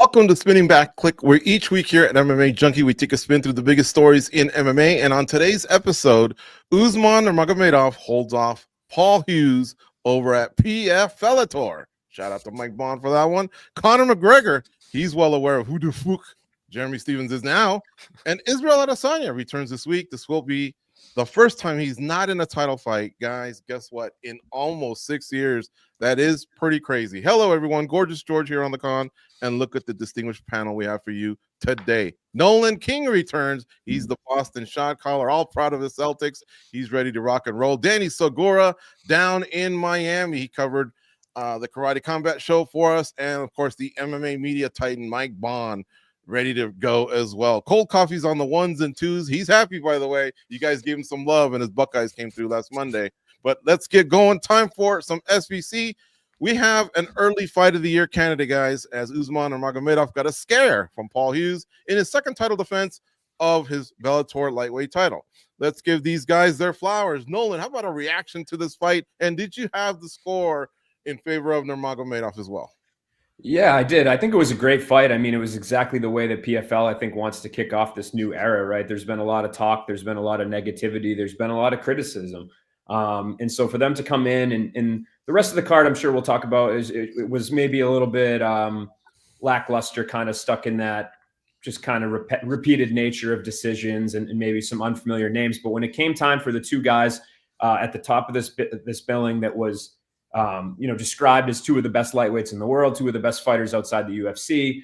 Welcome to Spinning Back Clique, where each week here at MMA Junkie, we take a spin through the biggest stories in MMA. And on today's episode, Usman Nurmagomedov holds off Paul Hughes over at PFL. Shout out to Mike Bond for that one. Conor McGregor, he's well aware of who the fuck Jeremy Stevens is now. And Israel Adesanya returns this week. This will be the first time he's not in a title fight. Guys, guess what? In almost 6 years, that is pretty crazy. Hello, everyone. Gorgeous George here on the con. And look at the distinguished panel we have for you today. Nolan King returns. He's the Boston shot caller, all proud of the Celtics. He's ready to rock and roll. Danny Segura down in Miami. He covered the Karate Combat show for us. And, of course, the MMA media titan, Mike Bond, ready to go as well. Cold Coffee's on the ones and twos. He's happy, by the way. You guys gave him some love, and his Buckeyes came through last Monday. But let's get going. Time for some SBC. We have an early fight of the year candidate, guys, as Usman Nurmagomedov got a scare from Paul Hughes in his second title defense of his Bellator lightweight title. Let's give these guys their flowers. Nolan, how about a reaction to this fight? And did you have the score in favor of Nurmagomedov as well? Yeah, I did. I think it was a great fight. I mean, it was exactly the way that PFL, I think, wants to kick off this new era, right? There's been a lot of talk. There's been a lot of negativity. There's been a lot of criticism. And so for them to come in and the rest of the card, I'm sure we'll talk about, it was maybe a little bit lackluster, kind of stuck in that just kind of repeated nature of decisions and maybe some unfamiliar names. But when it came time for the two guys at the top of this billing that was, described as two of the best lightweights in the world, two of the best fighters outside the UFC.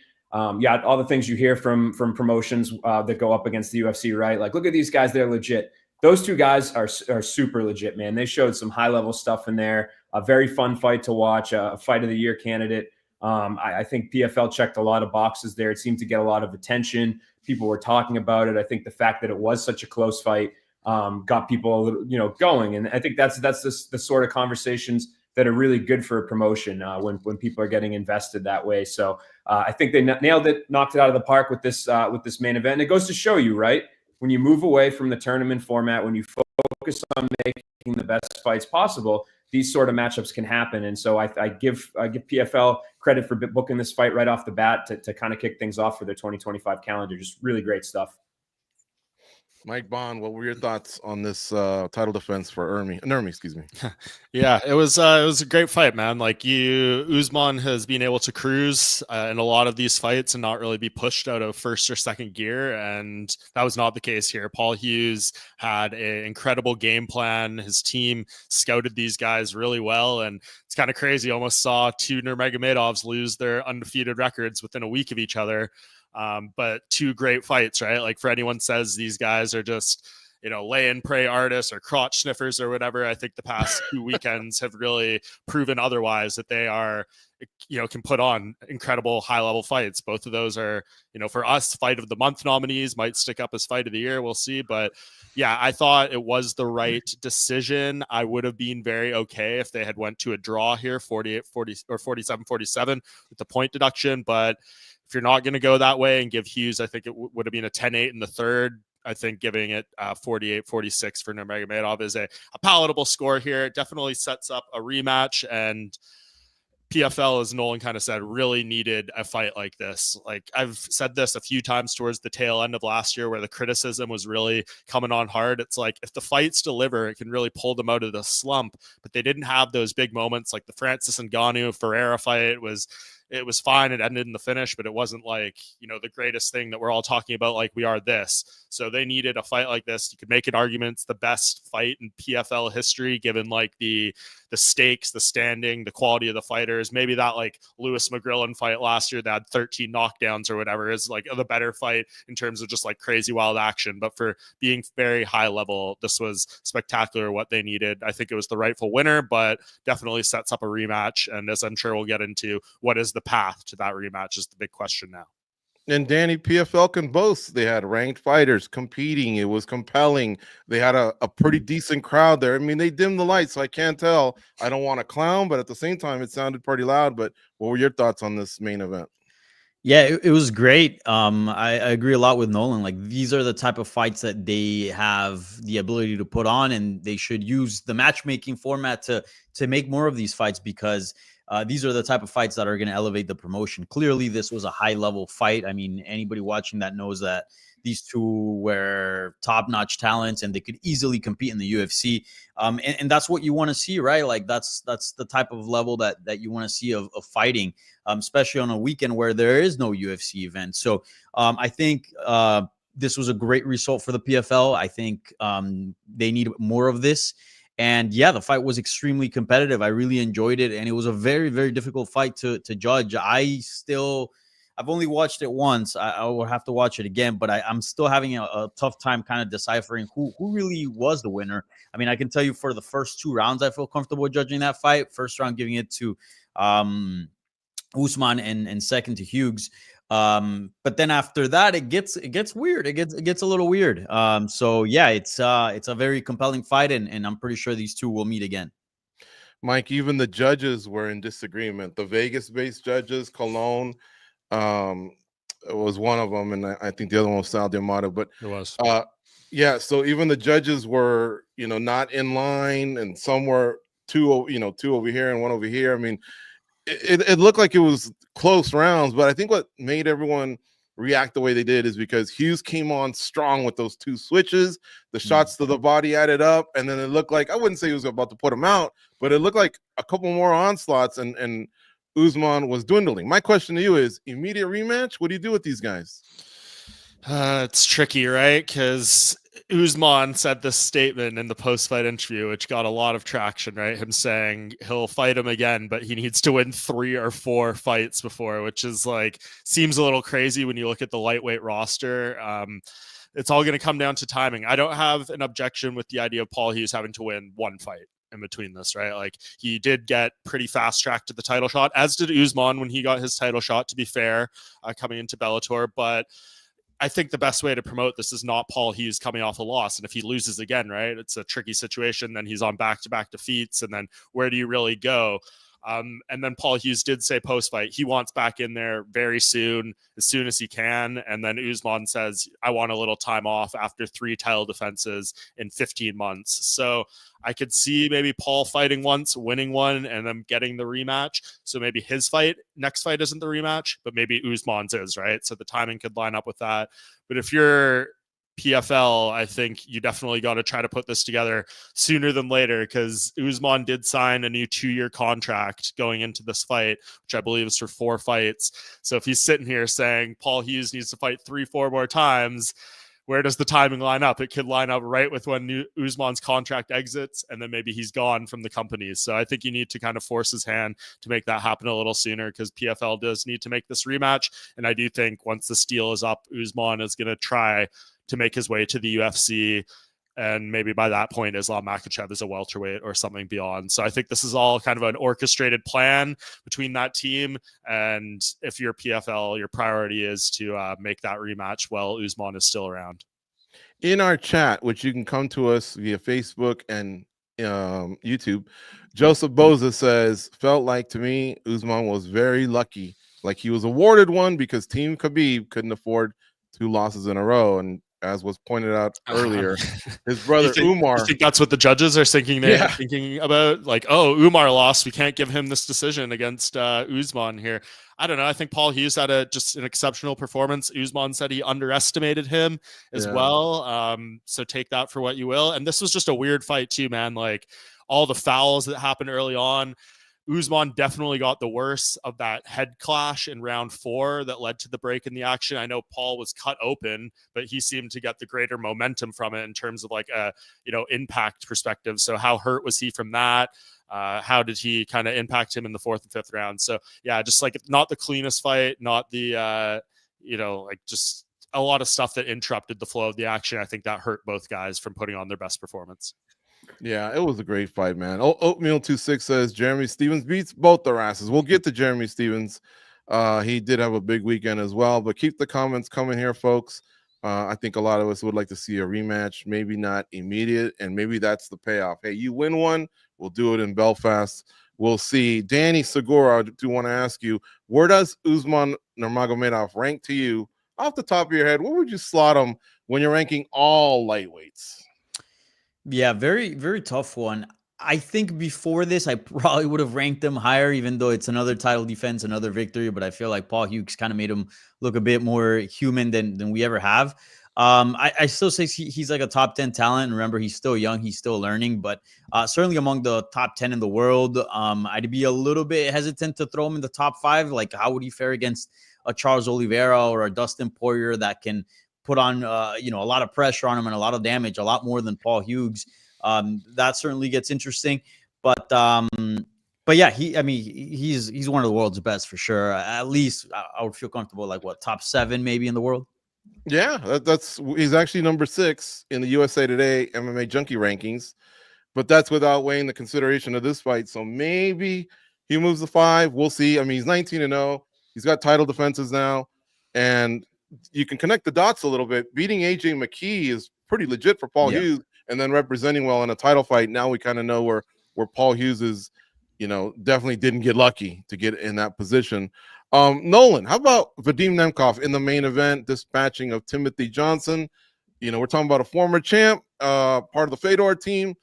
Yeah, all the things you hear from promotions that go up against the UFC, right? Like, look at these guys, they're legit. Those two guys are super legit, man. They showed some high-level stuff in there. A very fun fight to watch, a fight of the year candidate. I think PFL checked a lot of boxes there. It seemed to get a lot of attention. People were talking about it. I think the fact that it was such a close fight got people a little, going. And I think that's the sort of conversations that are really good for a promotion when people are getting invested that way. So I think they nailed it, knocked it out of the park with this main event. And it goes to show you, right? When you move away from the tournament format, when you focus on making the best fights possible, these sort of matchups can happen. And so I give PFL credit for booking this fight right off the bat to kind of kick things off for their 2025 calendar. Just really great stuff. Mike Bond, what were your thoughts on this title defense for Nurmi? Excuse me. Yeah, it was a great fight, man. Like Usman has been able to cruise in a lot of these fights and not really be pushed out of first or second gear, and that was not the case here. Paul Hughes had an incredible game plan. His team scouted these guys really well, and it's kind of crazy. Almost saw two Nurmagomedovs lose their undefeated records within a week of each other. But two great fights, right? Like, for anyone says these guys are just, lay and pray artists or crotch sniffers or whatever, I think the past 2 weekends have really proven otherwise, that they are, can put on incredible high level fights. Both of those are, for us, fight of the month nominees, might stick up as fight of the year. We'll see. But yeah, I thought it was the right decision. I would have been very okay if they had went to a draw here, 48-40 or 47-47 with the point deduction. But if you're not going to go that way and give Hughes, I think it would have been a 10-8 in the third. I think giving it 48-46 for Nurmagomedov is a palatable score here. It definitely sets up a rematch, and PFL, as Nolan kind of said, really needed a fight like this. Like, I've said this a few times towards the tail end of last year, where the criticism was really coming on hard. It's like, if the fights deliver, it can really pull them out of the slump. But they didn't have those big moments, like the Francis Ngannou Ferreira fight it was fine. It ended in the finish, but it wasn't like, the greatest thing that we're all talking about like we are this. So they needed a fight like this. You could make an argument it's the best fight in PFL history, given like the stakes, the standing, the quality of the fighters. Maybe that like Lewis McGrillen fight last year that had 13 knockdowns or whatever is like the better fight in terms of just like crazy wild action. But for being very high level, this was spectacular what they needed. I think it was the rightful winner, but definitely sets up a rematch. And as I'm sure we'll get into, what is the path to that rematch is the big question now. And Danny, PFL can boast. They had ranked fighters competing. It was compelling. They had a pretty decent crowd there. I mean, they dimmed the lights, so I can't tell. I don't want to clown, but at the same time, it sounded pretty loud. But what were your thoughts on this main event? Yeah, it was great. I agree a lot with Nolan. Like, these are the type of fights that they have the ability to put on, and they should use the matchmaking format to make more of these fights, because these are the type of fights that are going to elevate the promotion. Clearly, this was a high-level fight. I mean, anybody watching that knows that these two were top-notch talents, and they could easily compete in the UFC. And that's what you want to see, right? Like that's the type of level that you want to see of fighting, especially on a weekend where there is no UFC event. So I think this was a great result for the PFL. I think they need more of this. And yeah, the fight was extremely competitive. I really enjoyed it, and it was a very, very difficult fight to judge. I've only watched it once. I will have to watch it again, but I'm still having a tough time kind of deciphering who really was the winner. I mean, I can tell you for the first 2 rounds, I feel comfortable judging that fight. First round, giving it to Usman, and second to Hughes. But then after that, it gets weird. It gets a little weird. So yeah, it's a very compelling fight, and I'm pretty sure these two will meet again. Mike, even the judges were in disagreement. The Vegas-based judges, Cologne, was one of them, and I think the other one was Sal D'Amato. But It was. Yeah, so even the judges were, not in line, and some were two over here and one over here. I mean, it looked like it was close rounds, but I think what made everyone react the way they did is because Hughes came on strong with those 2 switches, the shots to the body added up, and then it looked like, I wouldn't say he was about to put him out, but it looked like a couple more onslaughts, and Usman was dwindling. My question to you is, immediate rematch? What do you do with these guys? It's tricky, right? Because Usman said this statement in the post-fight interview, which got a lot of traction, right? Him saying he'll fight him again, but he needs to win 3 or 4 fights before, which is like, seems a little crazy when you look at the lightweight roster. It's all going to come down to timing. I don't have an objection with the idea of Paul Hughes having to win 1 fight in between this, right? Like, he did get pretty fast track to the title shot, as did Usman when he got his title shot, to be fair, coming into Bellator. But I think the best way to promote this is not Paul Hughes coming off a loss. And if he loses again, right, it's a tricky situation. Then he's on back-to-back defeats. And then where do you really go? And then Paul Hughes did say post-fight he wants back in there very soon as he can. And then Usman says, I want a little time off after 3 title defenses in 15 months. So I could see maybe Paul fighting once, winning one, and then getting the rematch. So maybe his next fight isn't the rematch, but maybe Usman's is, right? So the timing could line up with that. But if you're PFL, I think you definitely got to try to put this together sooner than later, because Usman did sign a new 2-year contract going into this fight, which I believe is for 4 fights. So if he's sitting here saying Paul Hughes needs to fight 3-4 more times, where does the timing line up? It could line up right with when Usman's contract exits, and then maybe he's gone from the company. So I think you need to kind of force his hand to make that happen a little sooner, because PFL does need to make this rematch. And I do think once the deal is up, Usman is going to try to make his way to the UFC. And maybe by that point, Islam Makhachev is a welterweight or something beyond. So I think this is all kind of an orchestrated plan between that team. And if you're PFL, your priority is to make that rematch while Usman is still around. In our chat, which you can come to us via Facebook and YouTube, Joseph Boza says, felt like to me, Usman was very lucky. Like he was awarded one because Team Khabib couldn't afford 2 losses in a row. And as was pointed out earlier, his brother Umar. You think that's what the judges are thinking? They're thinking about, like, oh, Umar lost, we can't give him this decision against Usman here. I don't know. I think Paul Hughes had just an exceptional performance. Usman said he underestimated him as well. So take that for what you will. And this was just a weird fight too, man. Like, all the fouls that happened early on, Usman definitely got the worst of that head clash in round 4 that led to the break in the action. I know Paul was cut open, but he seemed to get the greater momentum from it in terms of like a, impact perspective. So how hurt was he from that? How did he kind of impact him in the 4th and 5th round? So yeah, just like not the cleanest fight, not the, just a lot of stuff that interrupted the flow of the action. I think that hurt both guys from putting on their best performance. Yeah, it was a great fight, man. Oatmeal26 says Jeremy Stevens beats both their asses. We'll get to Jeremy Stevens. He did have a big weekend as well, but keep the comments coming here, folks. I think a lot of us would like to see a rematch, maybe not immediate, and maybe that's the payoff. Hey, you win one, we'll do it in Belfast. We'll see. Danny Segura, I do want to ask you, where does Usman Nurmagomedov rank to you off the top of your head? Where would you slot him when you're ranking all lightweights? Yeah, very, very tough one. I think before this, I probably would have ranked him higher, even though it's another title defense, another victory. But I feel like Paul Hughes kind of made him look a bit more human than we ever have. I still say he's like a top 10 talent. Remember, he's still young. He's still learning, but certainly among the top 10 in the world. I'd be a little bit hesitant to throw him in the top 5. Like, how would he fare against a Charles Oliveira or a Dustin Poirier that can put on, a lot of pressure on him and a lot of damage, a lot more than Paul Hughes? That certainly gets interesting, but yeah, he's one of the world's best for sure. At least I would feel comfortable, like top 7 maybe in the world. Yeah, he's actually number 6 in the USA Today MMA Junkie rankings, but that's without weighing the consideration of this fight. So maybe he moves to 5. We'll see. I mean, he's 19-0. He's got title defenses now, and you can connect the dots a little bit. Beating AJ McKee is pretty legit for Paul Hughes, and then representing well in a title fight. Now we kind of know where Paul Hughes is. Definitely didn't get lucky to get in that position. Nolan, how about Vadim Nemkov in the main event, dispatching of Timothy Johnson? We're talking about a former champ, part of the Fedor team.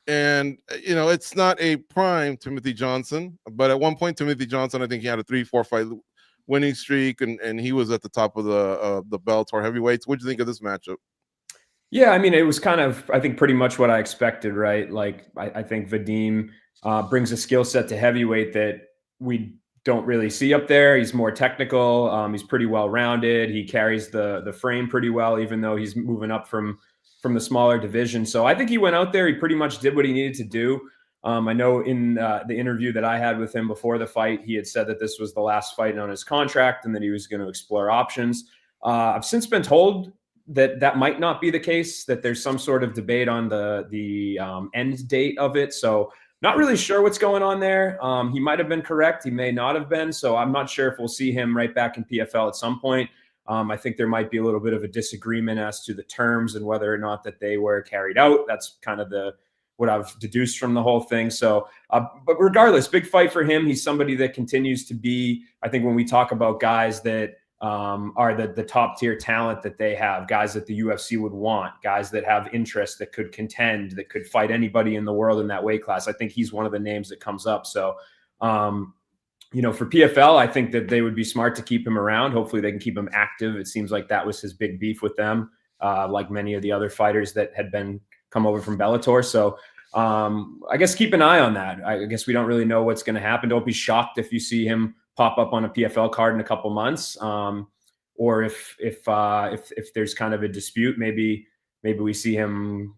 And, it's not a prime Timothy Johnson, but at one point, Timothy Johnson, I think he had a 3-4 fight winning streak, and he was at the top of the Bellator heavyweights. What do you think of this matchup? Yeah, I mean, it was kind of, I think, pretty much what I expected, right? Like, I think Vadim brings a skill set to heavyweight that we don't really see up there. He's more technical. He's pretty well-rounded. He carries the frame pretty well, even though he's moving up from the smaller division. So I think he went out there. He pretty much did what he needed to do. I know in the interview that I had with him before the fight, he had said that this was the last fight on his contract and that he was going to explore options. I've since been told that might not be the case, that there's some sort of debate on the end date of it. So not really sure what's going on there. He might have been correct. He may not have been. So I'm not sure if we'll see him right back in PFL at some point. I think there might be a little bit of a disagreement as to the terms and whether or not that they were carried out. That's kind of what I've deduced from the whole thing. So, but regardless, big fight for him. He's somebody that continues to be, I think when we talk about guys that are the top tier talent that they have, guys that the UFC would want, guys that have interest, that could contend, that could fight anybody in the world in that weight class. I think he's one of the names that comes up. So, for PFL, I think that they would be smart to keep him around. Hopefully they can keep him active. It seems like that was his big beef with them, like many of the other fighters that had come over from Bellator. So I guess keep an ay on that. I guess we don't really know what's going to happen. Don't be shocked if you see him pop up on a PFL card in a couple months, or if there's kind of a dispute, maybe we see him,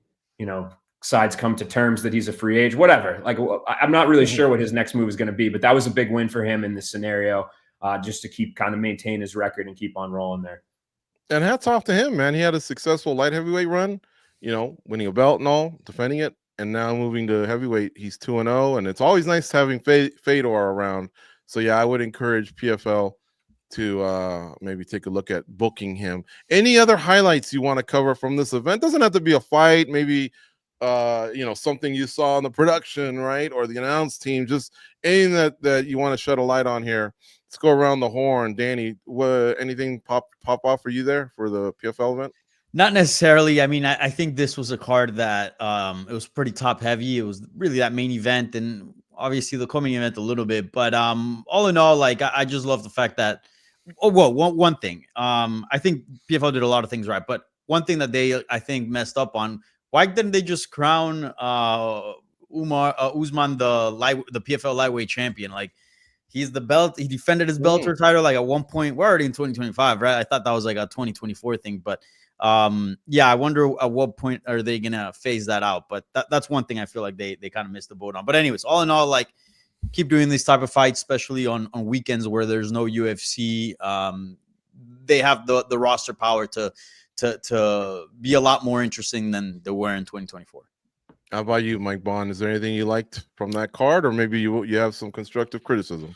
sides come to terms that he's a free agent, whatever. Like, I'm not really sure what his next move is going to be, but that was a big win for him in this scenario, just to keep kind of maintain his record and keep on rolling there. And hats off to him, man. He had a successful light heavyweight run, winning a belt and all, defending it, and now moving to heavyweight. He's 2-0, and it's always nice having Fedor around. So yeah, I would encourage PFL to maybe take a look at booking him. Any other highlights you want to cover from this event? Doesn't have to be a fight, maybe something you saw in the production, right, or the announce team. Just anything that you want to shed a light on here. Let's go around the horn. Danny, anything pop off for you there for the PFL event? Not necessarily. I mean, I think this was a card that it was pretty top heavy. It was really that main event, and obviously the co-main event a little bit. But all in all, like, I just love the fact that one thing. I think PFL did a lot of things right, but one thing that they, I think, messed up on. Why didn't they just crown Usman the PFL lightweight champion? Like, he's the belt. He defended his Bellator title like at one point. We're already in 2025, right? I thought that was like a 2024 thing, but yeah, I wonder at what point are they gonna phase that out. But that's one thing I feel like they kind of missed the boat on. But anyways, all in all, like, keep doing these type of fights, especially on weekends where there's no UFC. They have the roster power to be a lot more interesting than they were in 2024. How about you, Mike Bond? Is there anything you liked from that card, or maybe you have some constructive criticism?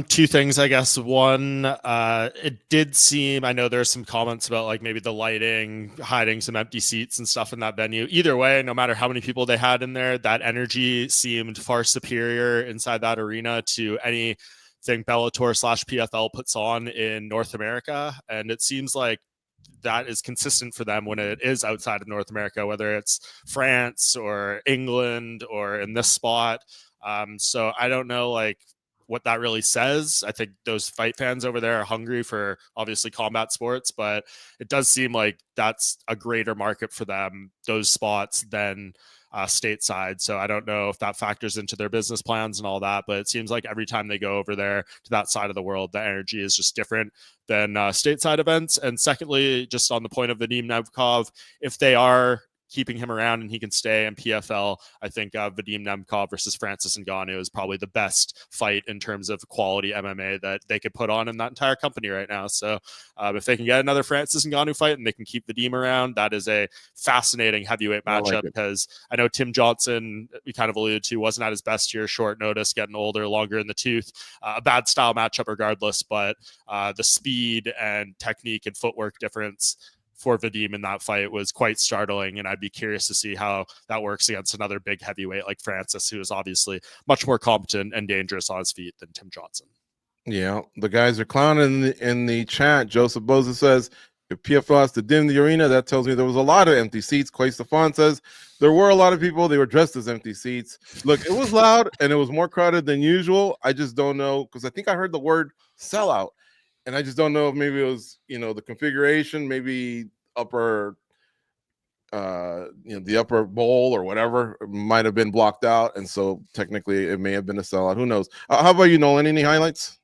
Two things, I guess. One, it did seem, I know there's some comments about like maybe the lighting, hiding some empty seats and stuff in that venue. Either way, no matter how many people they had in there, that energy seemed far superior inside that arena to anything Bellator / PFL puts on in North America. And it seems like that is consistent for them when it is outside of North America, whether it's France or England or in this spot. So I don't know like what that really says. I think those fight fans over there are hungry for obviously combat sports, but it does seem like that's a greater market for them, those spots, than stateside. So I don't know if that factors into their business plans and all that, but it seems like every time they go over there to that side of the world, the energy is just different than stateside events. And secondly, just on the point of Vadim Nemkov, if they are keeping him around and he can stay in PFL, I think Vadim Nemkov versus Francis Ngannou is probably the best fight in terms of quality MMA that they could put on in that entire company right now. So if they can get another Francis Ngannou fight and they can keep Vadim around, that is a fascinating heavyweight matchup, because I know Tim Johnson, we kind of alluded to, wasn't at his best here, short notice, getting older, longer in the tooth, a bad style matchup regardless, but the speed and technique and footwork difference for Vadim in that fight was quite startling, and I'd be curious to see how that works against another big heavyweight like Francis, who is obviously much more competent and dangerous on his feet than Tim Johnson. Yeah, the guys are clowning in the chat. Joseph Boza says, if PFL has to dim the arena, that tells me there was a lot of empty seats. Quay Stefan says, there were a lot of people. They were dressed as empty seats. Look, it was loud and it was more crowded than usual. I just don't know, because I think I heard the word sellout. And I just don't know if maybe it was, the configuration, maybe upper, the upper bowl or whatever might have been blocked out. And so technically it may have been a sellout. Who knows? How about you, Nolan? Any highlights?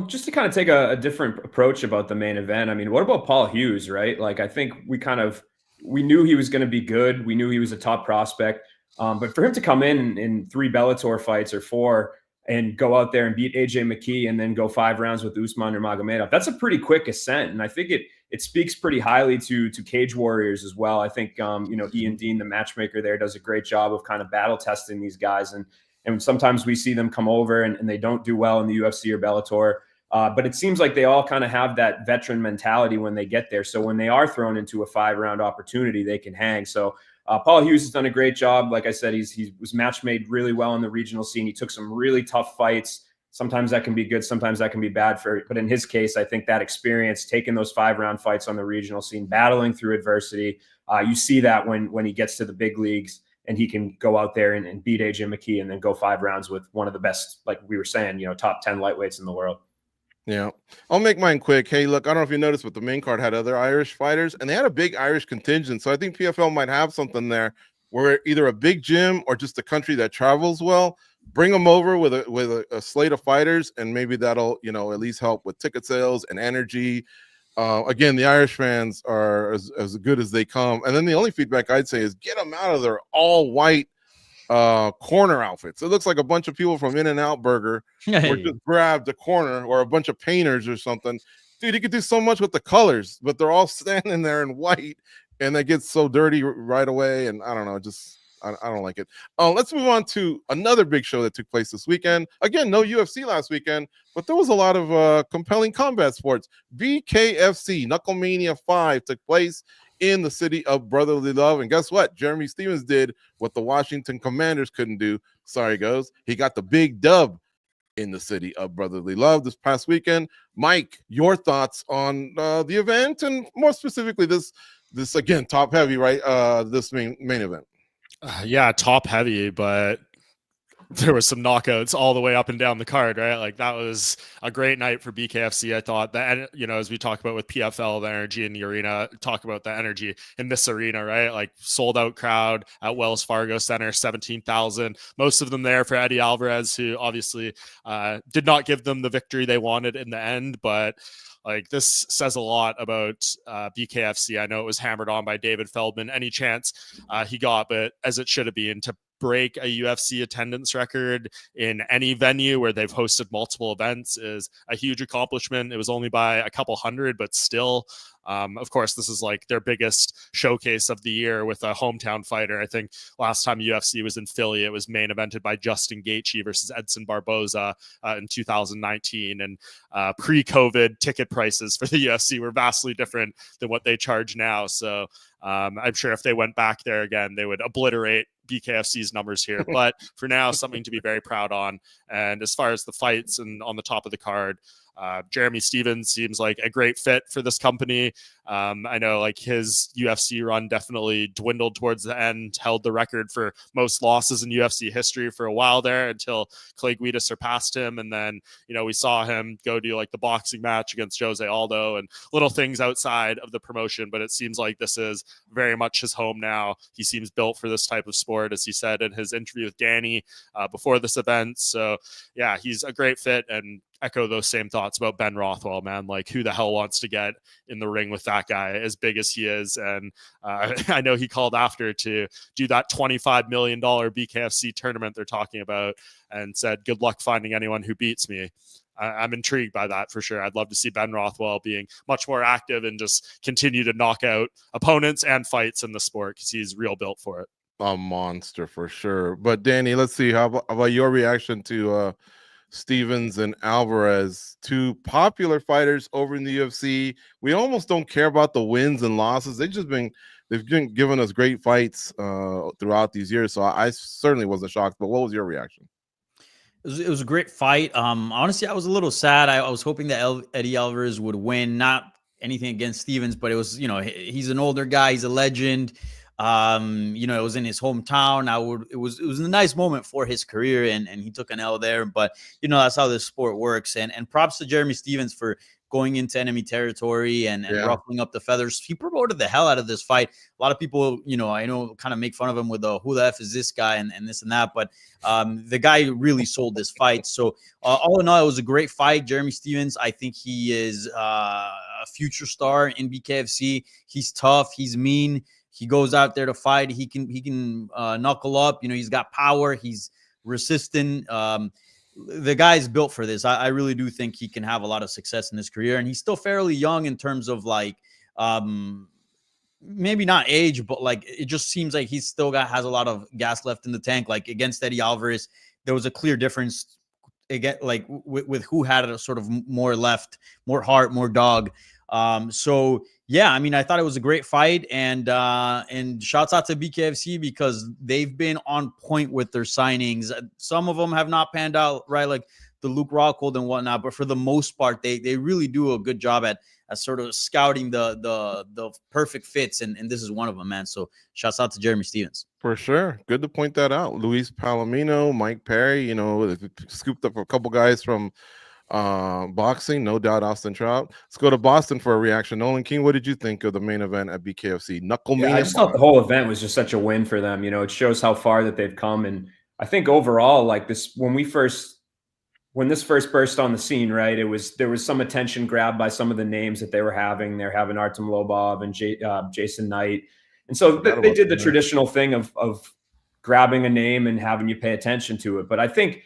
Just to kind of take a different approach about the main event. I mean, what about Paul Hughes, right? Like, I think we knew he was going to be good. We knew he was a top prospect. But for him to come in 3 Bellator fights or 4 and go out there and beat AJ McKee and then go 5 rounds with Usman Nurmagomedov, that's a pretty quick ascent. And I think it speaks pretty highly to Cage Warriors as well. I think, Ian Dean, the matchmaker there, does a great job of kind of battle testing these guys. And sometimes we see them come over and they don't do well in the UFC or Bellator. But it seems like they all kind of have that veteran mentality when they get there. So when they are thrown into a 5-round opportunity, they can hang. So Paul Hughes has done a great job. Like I said, he was match made really well in the regional scene. He took some really tough fights. Sometimes that can be good. Sometimes that can be bad but in his case, I think that experience, taking those 5-round fights on the regional scene, battling through adversity, you see that when he gets to the big leagues and he can go out there and beat AJ McKee and then go 5 rounds with one of the best, like we were saying, top 10 lightweights in the world. Yeah, I'll make mine quick. Hey, look, I don't know if you noticed, but the main card had other Irish fighters, and they had a big Irish contingent. So I think PFL might have something there where either a big gym or just a country that travels well, bring them over with a slate of fighters, and maybe that'll at least help with ticket sales and energy. Again, the Irish fans are as good as they come. And then the only feedback I'd say is get them out of their all white corner outfits. It looks like a bunch of people from In-N-Out Burger were just grabbed a corner, or a bunch of painters or something. Dude, you could do so much with the colors, but they're all standing there in white, and that gets so dirty right away. And I don't know, I don't like it. Let's move on to another big show that took place this weekend. Again, no UFC last weekend, but there was a lot of compelling combat sports. BKFC KnuckleMania 5 took place in the city of brotherly love. And guess what? Jeremy Stevens did what the Washington Commanders couldn't do. Sorry, goes. He got the big dub in the city of brotherly love this past weekend. Mike, your thoughts on the event, and more specifically this again, top heavy, right? This main event. Yeah, top heavy, but there was some knockouts all the way up and down the card, right? Like, that was a great night for BKFC. I thought that, as we talk about with PFL, the energy in the arena, talk about the energy in this arena, right? Like, sold out crowd at Wells Fargo Center, 17,000, most of them there for Eddie Alvarez, who obviously did not give them the victory they wanted in the end. But like, this says a lot about BKFC. I know it was hammered on by David Feldman any chance he got, but as it should have been, to break a UFC attendance record in any venue where they've hosted multiple events is a huge accomplishment. It was only by a couple hundred, but still, of course, this is like their biggest showcase of the year with a hometown fighter. I think last time UFC was in Philly, it was main evented by Justin Gaethje versus Edson Barboza in 2019. And pre-COVID ticket prices for the UFC were vastly different than what they charge now. So I'm sure if they went back there again, they would obliterate BKFC's numbers here. But for now, something to be very proud on. And as far as the fights and on the top of the card, Jeremy Stevens seems like a great fit for this company. I know like his UFC run definitely dwindled towards the end, held the record for most losses in UFC history for a while there until Clay Guida surpassed him. And then, we saw him go do like the boxing match against Jose Aldo and little things outside of the promotion. But it seems like this is very much his home now. He seems built for this type of sport, as he said in his interview with Danny before this event. So yeah, he's a great fit, and echo those same thoughts about Ben Rothwell, man. Like, who the hell wants to get in the ring with that guy as big as he is? And I know he called after to do that $25 million BKFC tournament they're talking about and said, good luck finding anyone who beats me. I'm intrigued by that for sure. I'd love to see Ben Rothwell being much more active and just continue to knock out opponents and fights in the sport, because he's real built for it. A monster for sure. But Danny, let's see, how about your reaction to Stevens and Alvarez, two popular fighters over in the UFC? We almost don't care about the wins and losses. They've been giving us great fights throughout these years. So I certainly wasn't shocked. But what was your reaction? It was a great fight. Honestly, I was a little sad. I was hoping that Eddie Alvarez would win. Not anything against Stevens, but it was, he's an older guy. He's a legend. It was in his hometown. It was a nice moment for his career, and he took an L there. But that's how this sport works. And props to Jeremy Stevens for going into enemy territory and ruffling up the feathers. He promoted the hell out of this fight. A lot of people, I know, kind of make fun of him with who the F is this guy and this and that. But the guy really sold this fight. So all in all, it was a great fight. Jeremy Stevens, I think he is a future star in BKFC. He's tough. He's mean. He goes out there to fight. He can knuckle up. He's got power. He's resistant. The guy's built for this. I really do think he can have a lot of success in his career. And he's still fairly young in terms of like, maybe not age, but like, it just seems like he's still has a lot of gas left in the tank. Like against Eddie Alvarez, there was a clear difference again, like with who had a sort of more left, more heart, more dog. So yeah, I thought it was a great fight, and shouts out to BKFC because they've been on point with their signings. Some of them have not panned out, right? Like the Luke Rockhold and whatnot, but for the most part, they really do a good job at sort of scouting the perfect fits. And this is one of them, man. So shouts out to Jeremy Stevens. For sure. Good to point that out. Luis Palomino, Mike Perry, scooped up a couple guys from boxing, no doubt. Austin Trout. Let's go to Boston for a reaction. Nolan King, what did you think of the main event at BKFC? KnuckleMania. Yeah, I just thought the whole event was just such a win for them. It shows how far that they've come, and I think overall, like this, when this first burst on the scene, right, there was some attention grabbed by some of the names that they were having. They're having Artem Lobov and Jason Knight, and so they did the traditional thing of grabbing a name and having you pay attention to it. But I think,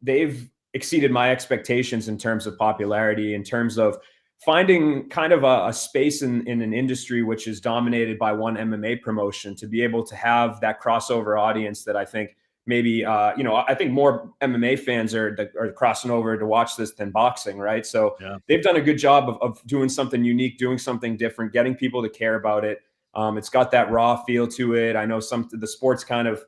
they've exceeded my expectations in terms of popularity, in terms of finding kind of a space in an industry which is dominated by one MMA promotion, to be able to have that crossover audience that I think maybe, I think more MMA fans are crossing over to watch this than boxing, right? So they've done a good job of doing something unique, doing something different, getting people to care about it. It's got that raw feel to it. I know the sport's kind of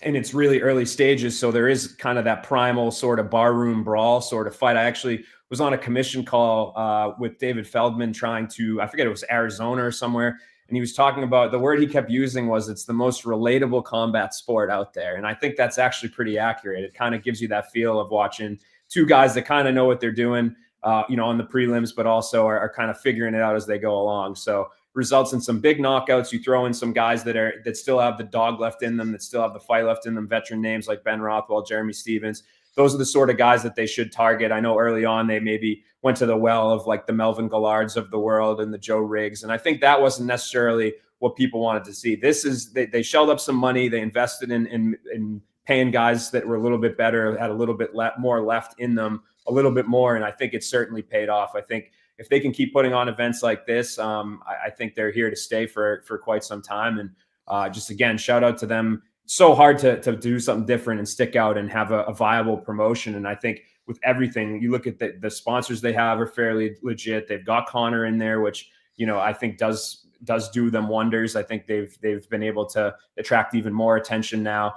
in its really early stages, so there is kind of that primal sort of barroom brawl sort of fight. I actually was on a commission call with David Feldman I forget, it was Arizona or somewhere, and he was talking about, the word he kept using was, it's the most relatable combat sport out there. And I think that's actually pretty accurate. It kind of gives you that feel of watching two guys that kind of know what they're doing, on the prelims, but also are kind of figuring it out as they go along. So results in some big knockouts. You throw in some guys that still have the dog left in them, that still have the fight left in them, veteran names like Ben Rothwell, Jeremy Stevens. Those are the sort of guys that they should target. I know early on they maybe went to the well of like the Melvin Gillards of the world and the Joe Riggs. And I think that wasn't necessarily what people wanted to see. This is, they shelled up some money. They invested in paying guys that were a little bit better, had a little bit more left in them, a little bit more. And I think it certainly paid off. I think if they can keep putting on events like this, I think they're here to stay for quite some time. And just again, shout out to them. So hard to do something different and stick out and have a viable promotion. And I think with everything, you look at the sponsors they have are fairly legit. They've got Conor in there, which, I think does do them wonders. I think they've been able to attract even more attention now.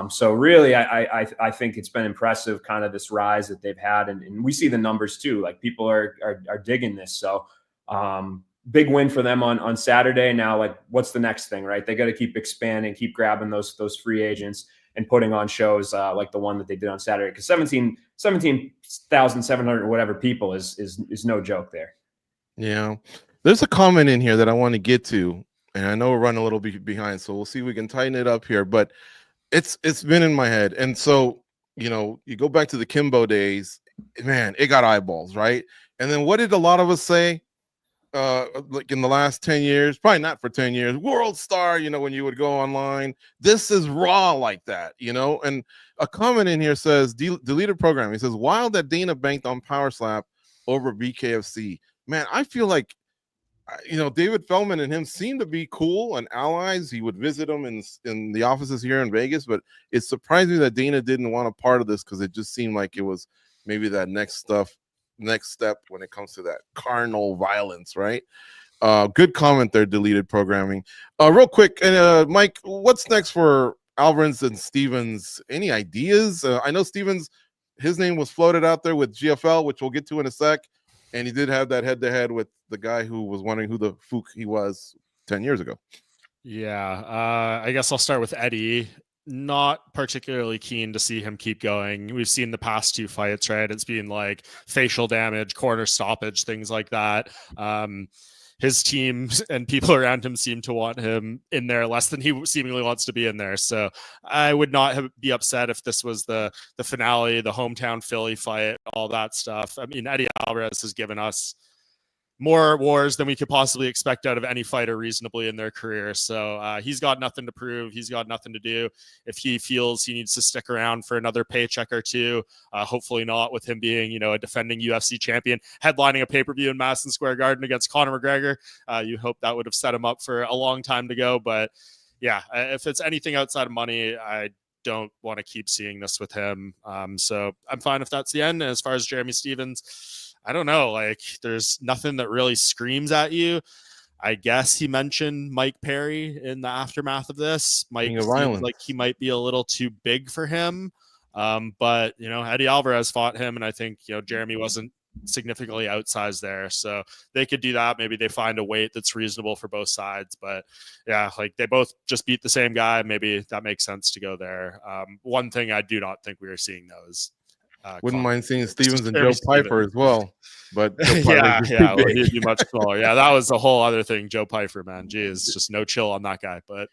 So really, I think it's been impressive, kind of this rise that they've had, and we see the numbers too. Like people are digging this. So big win for them on Saturday. Now, like, what's the next thing, right? They got to keep expanding, keep grabbing those free agents and putting on shows like the one that they did on Saturday. Because 17,700 or whatever people is no joke there. Yeah, there's a comment in here that I want to get to, and I know we're running a little bit behind, so we'll see if we can tighten it up here. But it's been in my head, and so you go back to the Kimbo days, man, it got eyeballs, right? And then what did a lot of us say? Like in the last 10 years, probably not for 10 years, world star, when you would go online, this is raw like that, and a comment in here says deleted program. He says, wild that Dana banked on Power Slap over BKFC. Man, I feel like, David Feldman and him seem to be cool and allies. He would visit them in the offices here in Vegas, but it's surprising that Dana didn't want a part of this, because it just seemed like it was maybe that next step when it comes to that carnal violence, right? Good comment there, deleted programming. Real quick, and Mike, what's next for Alvarez and Stevens? Any ideas? I know Stevens, his name was floated out there with GFL, which we'll get to in a sec, and he did have that head-to-head with the guy who was wondering who the fook he was 10 years ago. Yeah, I guess I'll start with Eddie. Not particularly keen to see him keep going. We've seen the past two fights, right? It's been like facial damage, corner stoppage, things like that. His team and people around him seem to want him in there less than he seemingly wants to be in there. So I would not be upset if this was the finale, the hometown Philly fight, all that stuff. I mean, Eddie Alvarez has given us more wars than we could possibly expect out of any fighter reasonably in their career. So he's got nothing to prove. He's got nothing to do. If he feels he needs to stick around for another paycheck or two, hopefully not with him being, a defending UFC champion, headlining a pay-per-view in Madison Square Garden against Conor McGregor. You hope that would have set him up for a long time to go. But yeah, if it's anything outside of money, I don't want to keep seeing this with him. So I'm fine if that's the end. And as far as Jeremy Stevens, I don't know, like there's nothing that really screams at you. I guess he mentioned Mike Perry in the aftermath of this. Mike seems like he might be a little too big for him. But, Eddie Alvarez fought him, and I think, Jeremy wasn't significantly outsized there. So they could do that. Maybe they find a weight that's reasonable for both sides. But yeah, like they both just beat the same guy. Maybe that makes sense to go there. One thing I do not think we are seeing, though, is wouldn't mind seeing Stevens and Joe Piper as well, but yeah, well, he'd be much smaller. Yeah, that was a whole other thing. Joe Piper, man, geez, just no chill on that guy. But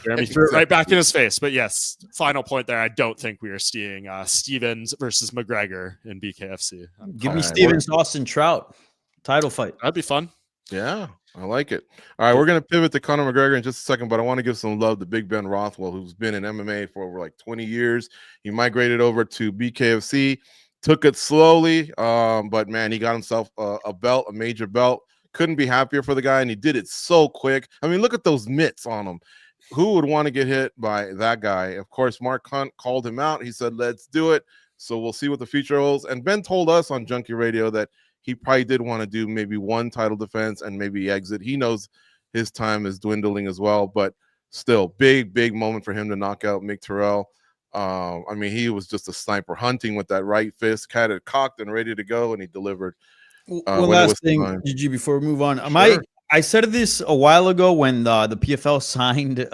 Jeremy threw it right back in his face. But yes, final point there. I don't think we are seeing Stevens versus McGregor in BKFC. Give me Stevens, Austin Trout title fight. That'd be fun. Yeah, I like it. All right, we're going to pivot to Conor McGregor in just a second, but I want to give some love to Big Ben Rothwell, who's been in MMA for over like 20 years. He migrated over to BKFC, took it slowly, but man, he got himself a belt, a major belt. Couldn't be happier for the guy, and he did it so quick. I mean, look at those mitts on him. Who would want to get hit by that guy? Of course, Mark Hunt called him out. He said, let's do it. So we'll see what the future holds. And Ben told us on Junkie Radio that he probably did want to do maybe one title defense and maybe exit. He knows his time is dwindling as well, but still big moment for him to knock out Mick Terrell. I mean, he was just a sniper hunting with that right fist, had it cocked and ready to go, and he delivered. One last thing, GG, before we move on. Sure. I said this a while ago when the PFL signed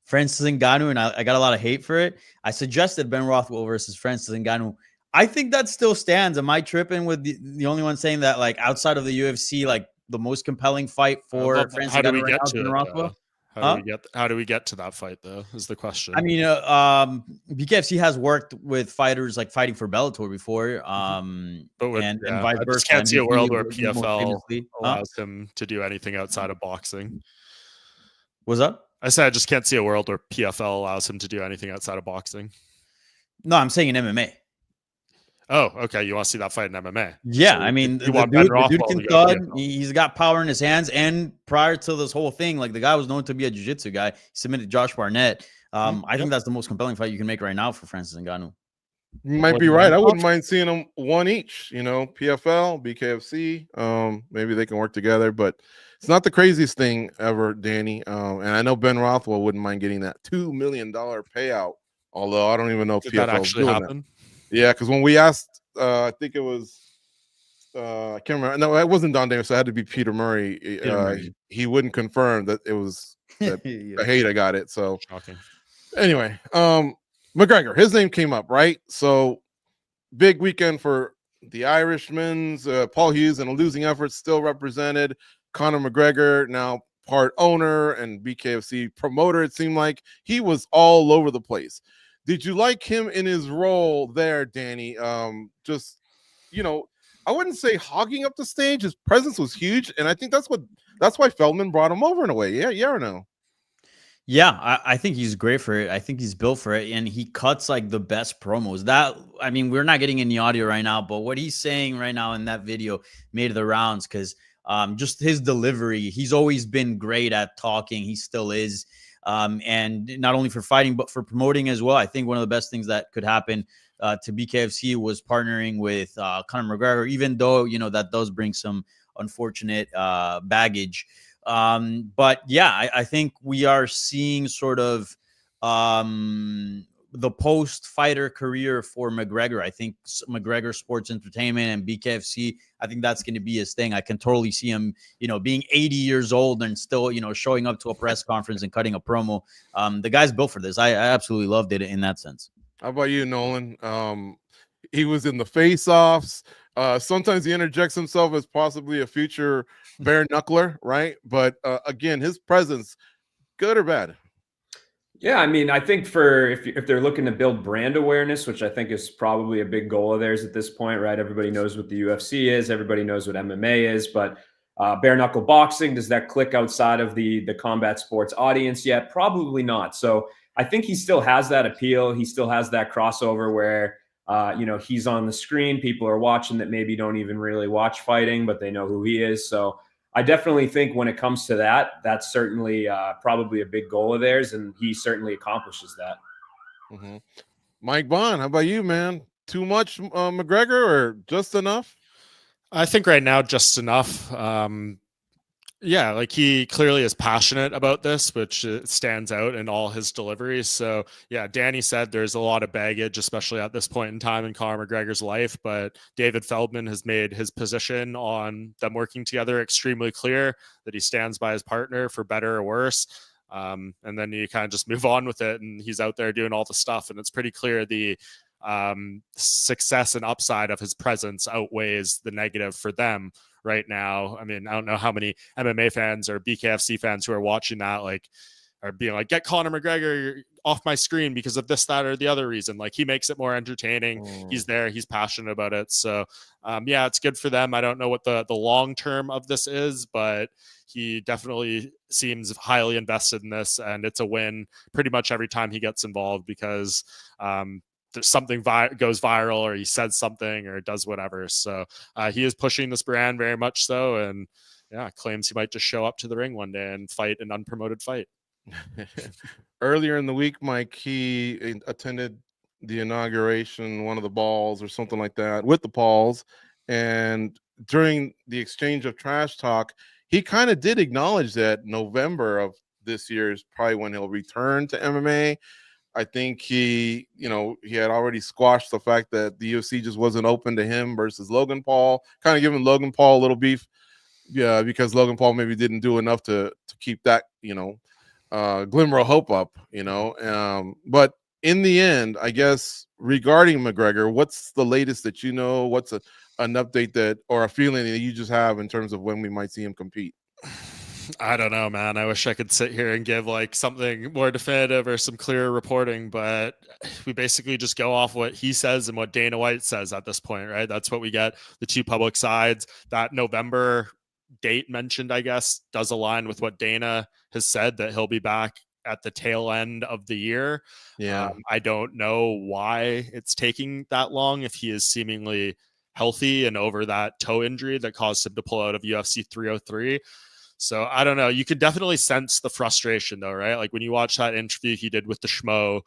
Francis Ngannou, and I got a lot of hate for it. I suggested Ben Rothwell versus Francis Ngannou. I think that still stands. Am I tripping with the only one saying that, like, outside of the UFC, like the most compelling fight for Francis how do we Ngannou get to Rothwell? How do we get to that fight, though, is the question. I mean, BKFC has worked with fighters like fighting for Bellator before, and vice versa. I just can't see a world where PFL allows him to do anything outside of boxing. What's up? I said I just can't see a world where PFL allows him to do anything outside of boxing. No, I'm saying in MMA. Oh, okay. You want to see that fight in MMA? Yeah, so I mean, the dude can thud. He's got power in his hands. And prior to this whole thing, like, the guy was known to be a jiu-jitsu guy. He submitted Josh Barnett. I think that's the most compelling fight you can make right now for Francis Ngannou. You might be right. I wouldn't mind seeing them one each. PFL, BKFC. Maybe they can work together. But It's not the craziest thing ever, Danny. And I know Ben Rothwell wouldn't mind getting that $2 million payout. Although I don't even know if Did that PFL is actually doing happen? that. Yeah, because when we asked, I think it was, I can't remember. No, it wasn't Don Davis. It had to be Peter Murray. Peter Murray. He wouldn't confirm that it was that Yeah. I hate I got it. So Shocking. anyway, McGregor, his name came up, right? So big weekend for the Irishmen's. Paul Hughes in a losing effort still represented. Conor McGregor now part owner and BKFC promoter. It seemed like he was all over the place. Did you like him in his role there, Danny? Just, you know, I wouldn't say hogging up the stage. His presence was huge, and I think that's why Feldman brought him over in a way. Yeah or no? Yeah, I think he's great for it. I think he's built for it, and he cuts like the best promos. I mean, we're not getting any audio right now, but what he's saying right now in that video made the rounds because just his delivery. He's always been great at talking. He still is, and not only for fighting but for promoting as well. I think one of the best things that could happen to BKFC was partnering with Conor McGregor, even though that does bring some unfortunate baggage. But yeah, I think we are seeing sort of the post-fighter career for McGregor. I think McGregor Sports Entertainment and BKFC, I think that's going to be his thing. I can totally see him, being 80 years old and still, showing up to a press conference and cutting a promo. The guy's built for this. I absolutely loved it in that sense. How about you, Nolan? He was in the face-offs. Sometimes he interjects himself as possibly a future bare knuckler, right? But again, his presence, good or bad? Yeah, I mean, I think if they're looking to build brand awareness, which I think is probably a big goal of theirs at this point, right? Everybody knows what the UFC is, everybody knows what MMA is, but bare knuckle boxing, does that click outside of the combat sports audience yet? Probably not. So I think he still has that appeal. He still has that crossover where he's on the screen. People are watching that maybe don't even really watch fighting, but they know who he is. So I definitely think when it comes to that, that's certainly probably a big goal of theirs, and he certainly accomplishes that. Mm-hmm. Mike Bond, how about you, man? Too much McGregor or just enough? I think right now just enough. Yeah, like he clearly is passionate about this, which stands out in all his deliveries. So yeah, Danny said there's a lot of baggage, especially at this point in time in Conor McGregor's life, but David Feldman has made his position on them working together extremely clear, that he stands by his partner for better or worse. And then you kind of just move on with it, and he's out there doing all the stuff, and it's pretty clear the success and upside of his presence outweighs the negative for them right now. I mean, I don't know how many MMA fans or BKFC fans who are watching that are being like, get Conor McGregor off my screen because of this, that, or the other reason. Like, he makes it more entertaining. He's there. He's passionate about it. So yeah, it's good for them. I don't know what the long term of this is, but he definitely seems highly invested in this, and it's a win pretty much every time he gets involved because there's something goes viral, or he says something, or does whatever. So he is pushing this brand very much so, and yeah, claims he might just show up to the ring one day and fight an unpromoted fight. Earlier in the week, Mike, he attended the inauguration, one of the balls or something like that, with the Pauls, and during the exchange of trash talk, he kind of did acknowledge that November of this year is probably when he'll return to MMA. I think he had already squashed the fact that the UFC just wasn't open to him versus Logan Paul, kind of giving Logan Paul a little beef, yeah, because Logan Paul maybe didn't do enough to keep that glimmer of hope up, but in the end, I guess regarding McGregor, what's the latest that you know? What's an update that, or a feeling that you just have in terms of when we might see him compete? I don't know, man. I wish I could sit here and give something more definitive or some clearer reporting, but we basically just go off what he says and what Dana White says at this point, right? That's what we get, the two public sides. That November date mentioned, I guess, does align with what Dana has said, that he'll be back at the tail end of the year. Yeah. I don't know why it's taking that long if he is seemingly healthy and over that toe injury that caused him to pull out of UFC 303. So I don't know. You could definitely sense the frustration though, right? Like when you watch that interview he did with the Schmo,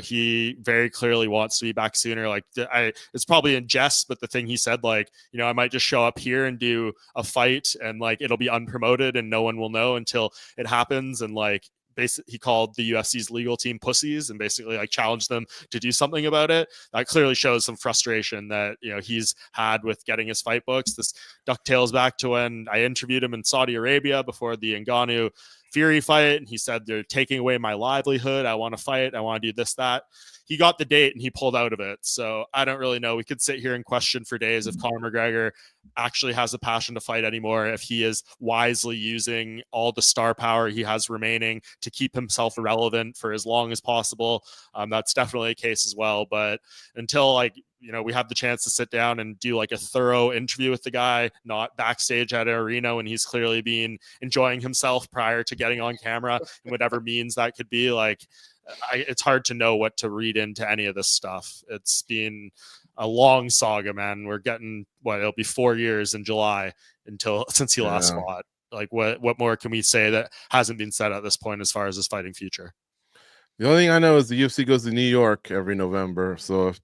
he very clearly wants to be back sooner. Like it's probably in jest, but the thing he said, like, I might just show up here and do a fight and like, it'll be unpromoted and no one will know until it happens. And like, basically he called the UFC's legal team pussies and basically like challenged them to do something about it. That clearly shows some frustration that, he's had with getting his fight books. This ducktails back to when I interviewed him in Saudi Arabia before the Ngannou Fury fight, and he said they're taking away my livelihood. I want to fight. I want to do this, that. He got the date and he pulled out of it. So I don't really know. We could sit here and question for days if Conor McGregor actually has a passion to fight anymore, if he is wisely using all the star power he has remaining to keep himself relevant for as long as possible. That's definitely a case as well. But until we have the chance to sit down and do like a thorough interview with the guy, not backstage at an arena when he's clearly been enjoying himself prior to getting on camera, and whatever means that could be, like, it's hard to know what to read into any of this stuff. It's been a long saga, man. We're getting it'll be 4 years in July since he last fought. Like what more can we say that hasn't been said at this point as far as his fighting future? The only thing I know is the UFC goes to New York every November. So if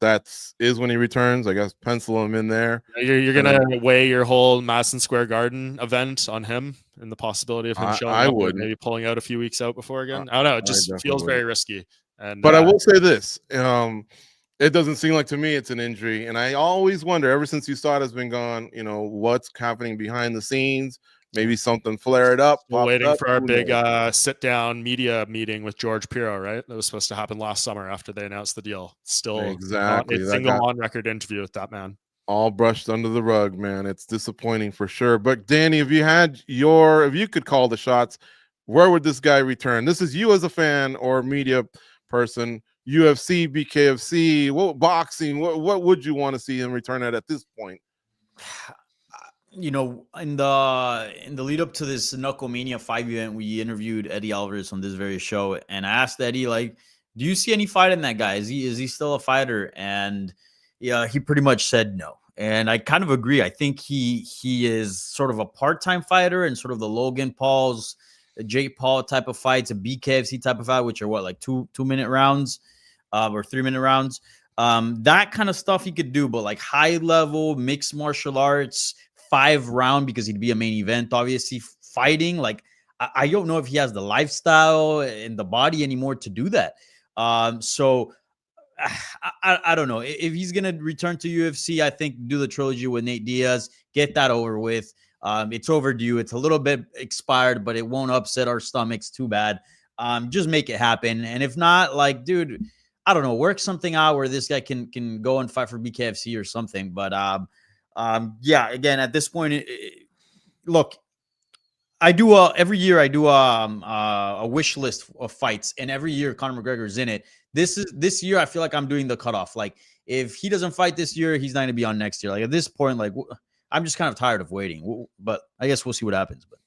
is when he returns, I guess pencil him in there. You're going to weigh your whole Madison Square Garden event on him and the possibility of him showing up and maybe pulling out a few weeks out before again. I don't know. It just feels very risky. But I will say this. It doesn't seem like to me it's an injury. And I always wonder, ever since USADA has been gone, what's happening behind the scenes. Maybe something flared up. We're waiting for our big sit-down media meeting with George Piro, right? That was supposed to happen last summer after they announced the deal. Still exactly not a single on-record interview with that man. All brushed under the rug, man. It's disappointing for sure. But Danny, if you could call the shots, where would this guy return? This is you as a fan or media person. UFC, BKFC, boxing? What would you want to see him return at this point? In the lead up to this KnuckleMania 5 event, we interviewed Eddie Alvarez on this very show, and I asked Eddie, like, do you see any fight in that guy? Is he still a fighter? And yeah, he pretty much said no. And I kind of agree. I think he is sort of a part-time fighter and sort of the Logan Paul's, Jake Paul type of fights, a BKFC type of fight, which are like 2-minute rounds or 3-minute rounds. That kind of stuff he could do, but like high level mixed martial arts, 5-round, because he'd be a main event, obviously, fighting. Like, I don't know if he has the lifestyle and the body anymore to do that. So I don't know. If he's going to return to UFC, I think do the trilogy with Nate Diaz, get that over with. It's overdue. It's a little bit expired, but it won't upset our stomachs too bad. Just make it happen. And if not, like, dude, I don't know, work something out where this guy can go and fight for BKFC or something. But again, at this point, look, I do every year I do a wish list of fights, and every year Conor McGregor is in it. This year I feel like I'm doing the cutoff. Like, if he doesn't fight this year, he's not going to be on next year. Like, at this point, like, I'm just kind of tired of waiting. But I guess we'll see what happens. But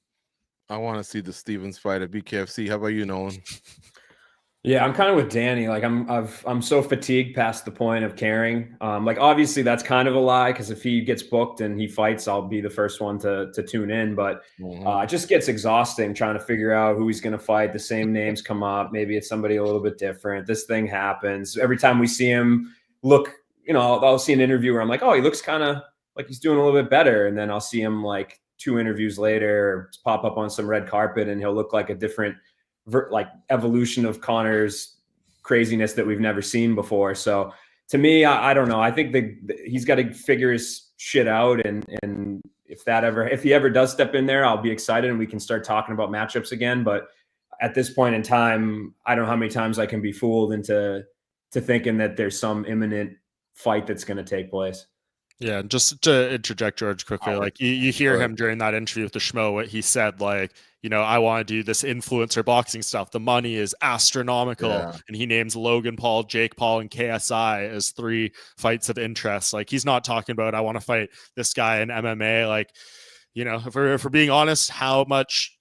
I want to see the Stevens fight at BKFC. How about you, Nolan? Yeah, I'm kind of with Danny. Like, I'm so fatigued past the point of caring. Like, obviously that's kind of a lie, because if he gets booked and he fights, I'll be the first one to tune in. But it just gets exhausting trying to figure out who he's going to fight. The same names come up. Maybe it's somebody a little bit different. This thing happens every time we see him. I'll see an interview where I'm like, oh, he looks kind of like he's doing a little bit better, and then I'll see him like 2 interviews later pop up on some red carpet, and he'll look like a different evolution of Conor's craziness that we've never seen before. So to me, I don't know. I think he's got to figure his shit out. And if he ever does step in there, I'll be excited and we can start talking about matchups again. But at this point in time, I don't know how many times I can be fooled into thinking that there's some imminent fight that's going to take place. Yeah, just to interject, George, quickly, like you hear him during that interview with the Schmo, what he said, like, I want to do this influencer boxing stuff. The money is astronomical. Yeah. And he names Logan Paul, Jake Paul, and KSI as 3 fights of interest. Like, he's not talking about, I want to fight this guy in MMA. Like, if we're being honest, how much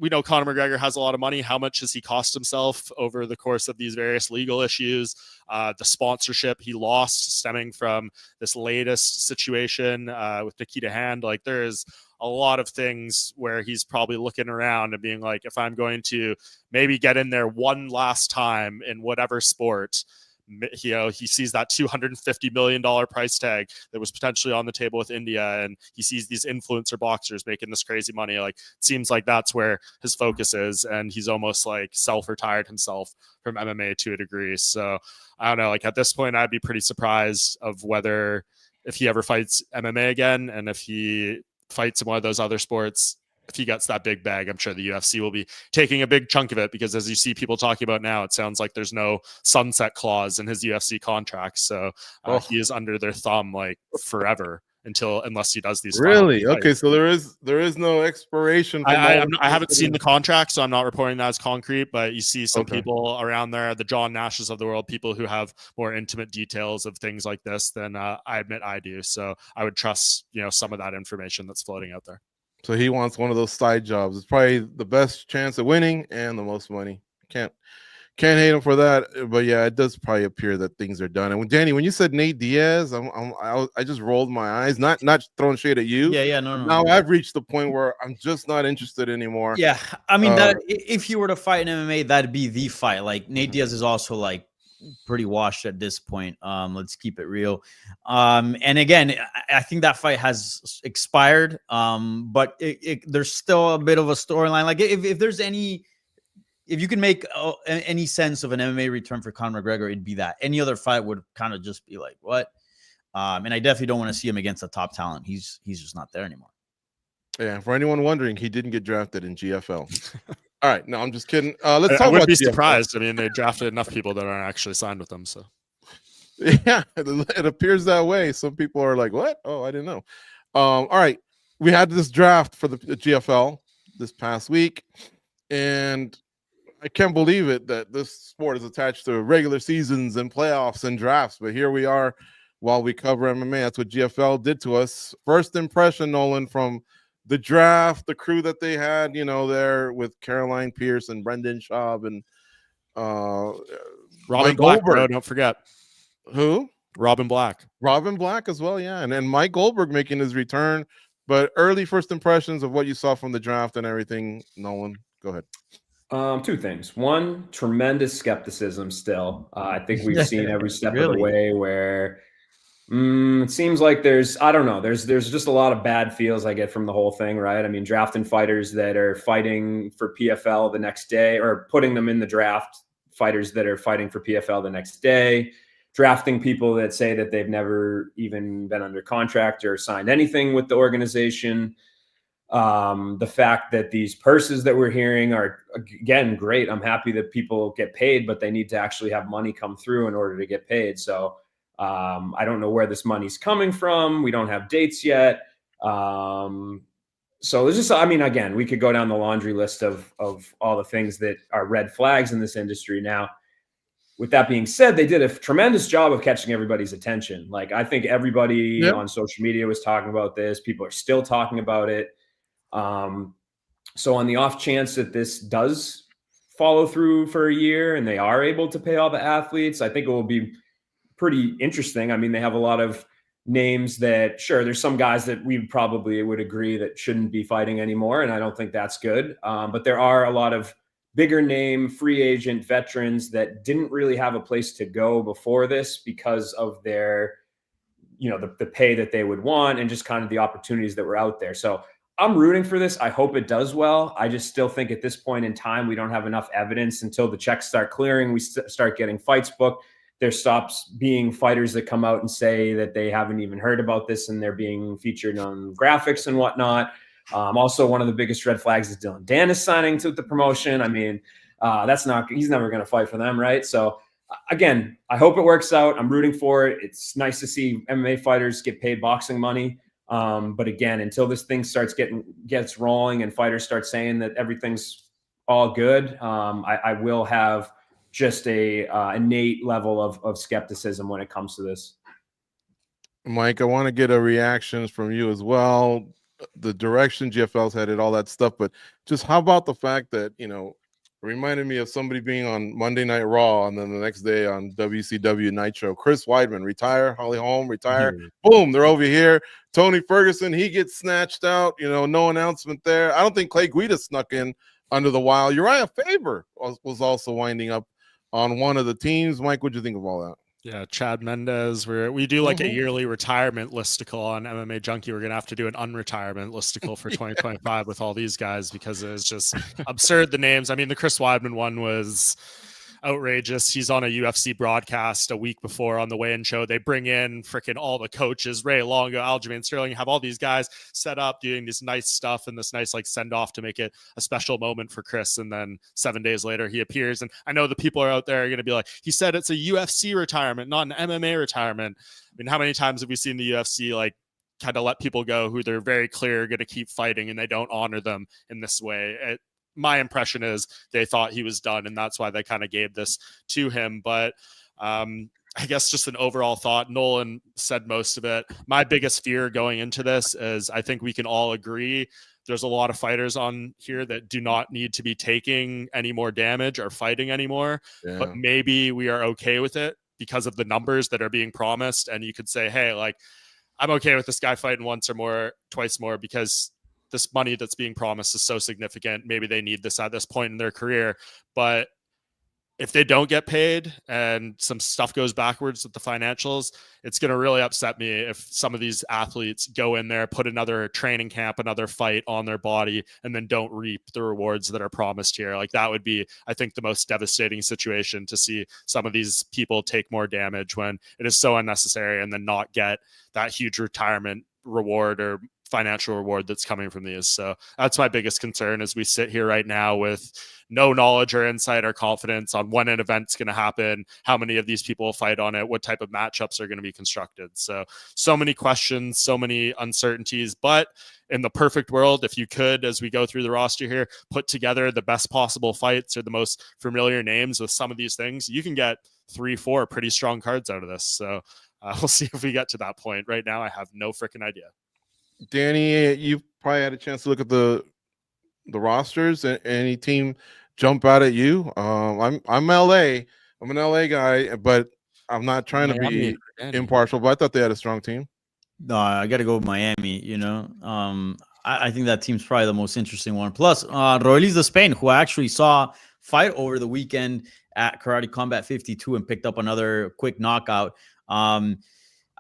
we know Conor McGregor has a lot of money. How much has he cost himself over the course of these various legal issues? The sponsorship he lost stemming from this latest situation with Nikita Hand. Like, there is a lot of things where he's probably looking around and being like, if I'm going to maybe get in there one last time in whatever sport, he sees that $250 million price tag that was potentially on the table with India, and he sees these influencer boxers making this crazy money. Like, it seems like that's where his focus is, and he's almost like self-retired himself from MMA to a degree. So I don't know, like at this point, I'd be pretty surprised of whether if he ever fights MMA again, and if he fights in one of those other sports, if he gets that big bag, I'm sure the UFC will be taking a big chunk of it, because as you see people talking about now, it sounds like there's no sunset clause in his UFC contract. So he is under their thumb like forever unless he does these. Really? Okay, so there is no expiration. I haven't seen the contract, so I'm not reporting that as concrete, but you see some people around there, the John Nashes of the world, people who have more intimate details of things like this than I admit I do. So I would trust, some of that information that's floating out there. So he wants one of those side jobs. It's probably the best chance of winning and the most money. Can't hate him for that. But yeah, it does probably appear that things are done. And Danny, when you said Nate Diaz, I just rolled my eyes, not throwing shade at you. Yeah, no. Now I've reached the point where I'm just not interested anymore. Yeah, I mean that if you were to fight in MMA, that'd be the fight. Like Nate Diaz is also like pretty washed at this point. Let's keep it real. And again, I think that fight has expired. But there's still a bit of a storyline. Like if there's if you can make any sense of an MMA return for Conor McGregor, it'd be that. Any other fight would kind of just be like, what? And I definitely don't want to see him against a top talent. He's just not there anymore. Yeah, for anyone wondering, he didn't get drafted in GFL. All right, no, I'm just kidding. Let's talk I about. Would be surprised. I mean, they drafted enough people that aren't actually signed with them. So, yeah, it appears that way. Some people are like, "What? Oh, I didn't know." All right, we had this draft for the GFL this past week, and I can't believe it that this sport is attached to regular seasons and playoffs and drafts. But here we are, while we cover MMA. That's what GFL did to us. First impression, Nolan, from the draft, the crew that they had, there with Caroline Pierce and Brendan Schaub and Robin Black, bro, don't forget. Who? Robin Black as well, yeah. And then Mike Goldberg making his return. But early first impressions of what you saw from the draft and everything, Nolan, go ahead. Two things. One, tremendous skepticism still. I think we've seen every step of the way where it seems like there's just a lot of bad feels I get from the whole thing, right? I mean, drafting fighters that are fighting for PFL the next day, or putting them in the draft, fighters that are fighting for PFL the next day, drafting people that say that they've never even been under contract or signed anything with the organization. The fact that these purses that we're hearing are, again, great. I'm happy that people get paid, but they need to actually have money come through in order to get paid. So I don't know where this money's coming from. We don't have dates yet. So there's just, again, we could go down the laundry list of all the things that are red flags in this industry. Now, with that being said, they did a tremendous job of catching everybody's attention. Like, I think everybody on social media was talking about this. People are still talking about it. So on the off chance that this does follow through for a year and they are able to pay all the athletes, I think it will be pretty interesting. I mean, they have a lot of names that, sure, there's some guys that we probably would agree that shouldn't be fighting anymore, and I don't think that's good. But there are a lot of bigger name free agent veterans that didn't really have a place to go before this because of their, the pay that they would want and just kind of the opportunities that were out there. So I'm rooting for this. I hope it does well. I just still think at this point in time, we don't have enough evidence until the checks start clearing. We start getting fights booked. There stops being fighters that come out and say that they haven't even heard about this and they're being featured on graphics and whatnot. Also, one of the biggest red flags is Dylan Dennis signing to the promotion. I mean, he's never going to fight for them, right? So again, I hope it works out. I'm rooting for it. It's nice to see MMA fighters get paid boxing money. But again, until this thing gets rolling and fighters start saying that everything's all good, I will have just a innate level of skepticism when it comes to this. Mike, I want to get a reaction from you as well. The direction GFL's headed, all that stuff, but just how about the fact that reminded me of somebody being on Monday Night Raw and then the next day on WCW Nitro. Chris Weidman, retire. Holly Holm, retire. Boom, they're over here. Tony Ferguson, he gets snatched out. No announcement there. I don't think Clay Guida snuck in under the wire. Uriah Faber was also winding up on one of the teams. Mike, what'd you think of all that? Yeah, Chad Mendez. We do like a yearly retirement listicle on MMA Junkie. We're gonna have to do an unretirement listicle for 2025 with all these guys because it was just absurd. The names. I mean, the Chris Weidman one was outrageous. He's on a UFC broadcast a week before on the weigh-in show. They bring in freaking all the coaches, Ray Longo, Aljamain Sterling, have all these guys set up doing this nice stuff and this nice like send off to make it a special moment for Chris. And then 7 days later he appears. And I know the people are out there are going to be like, he said it's a UFC retirement, not an MMA retirement. I mean, how many times have we seen the UFC like kind of let people go who they're very clear going to keep fighting and they don't honor them in this way? My impression is they thought he was done, and that's why they kind of gave this to him. But I guess just an overall thought, Nolan said most of it. My biggest fear going into this is I think we can all agree there's a lot of fighters on here that do not need to be taking any more damage or fighting anymore. Yeah. But maybe we are okay with it because of the numbers that are being promised. And you could say, hey, like, I'm okay with this guy fighting once or more, twice more, because this money that's being promised is so significant. Maybe they need this at this point in their career. But if they don't get paid and some stuff goes backwards with the financials, it's going to really upset me if some of these athletes go in there, put another training camp, another fight on their body, and then don't reap the rewards that are promised here. Like that would be, I think, the most devastating situation to see some of these people take more damage when it is so unnecessary and then not get that huge retirement reward or financial reward that's coming from these. So that's my biggest concern as we sit here right now with no knowledge or insight or confidence on when an event's going to happen, how many of these people will fight on it, what type of matchups are going to be constructed. So many questions, so many uncertainties, but in the perfect world, if you could, as we go through the roster here, put together the best possible fights or the most familiar names with some of these things, you can get 3-4 pretty strong cards out of this. So we'll see if we get to that point. Right now, I have no freaking idea. Danny, you probably had a chance to look at the rosters. Any team jump out at you? I'm LA. I'm an LA guy, but I'm not trying to be impartial. But I thought they had a strong team. No, I got to go with Miami. I think that team's probably the most interesting one. Plus, Roelis de Spain, who I actually saw fight over the weekend at Karate Combat 52 and picked up another quick knockout.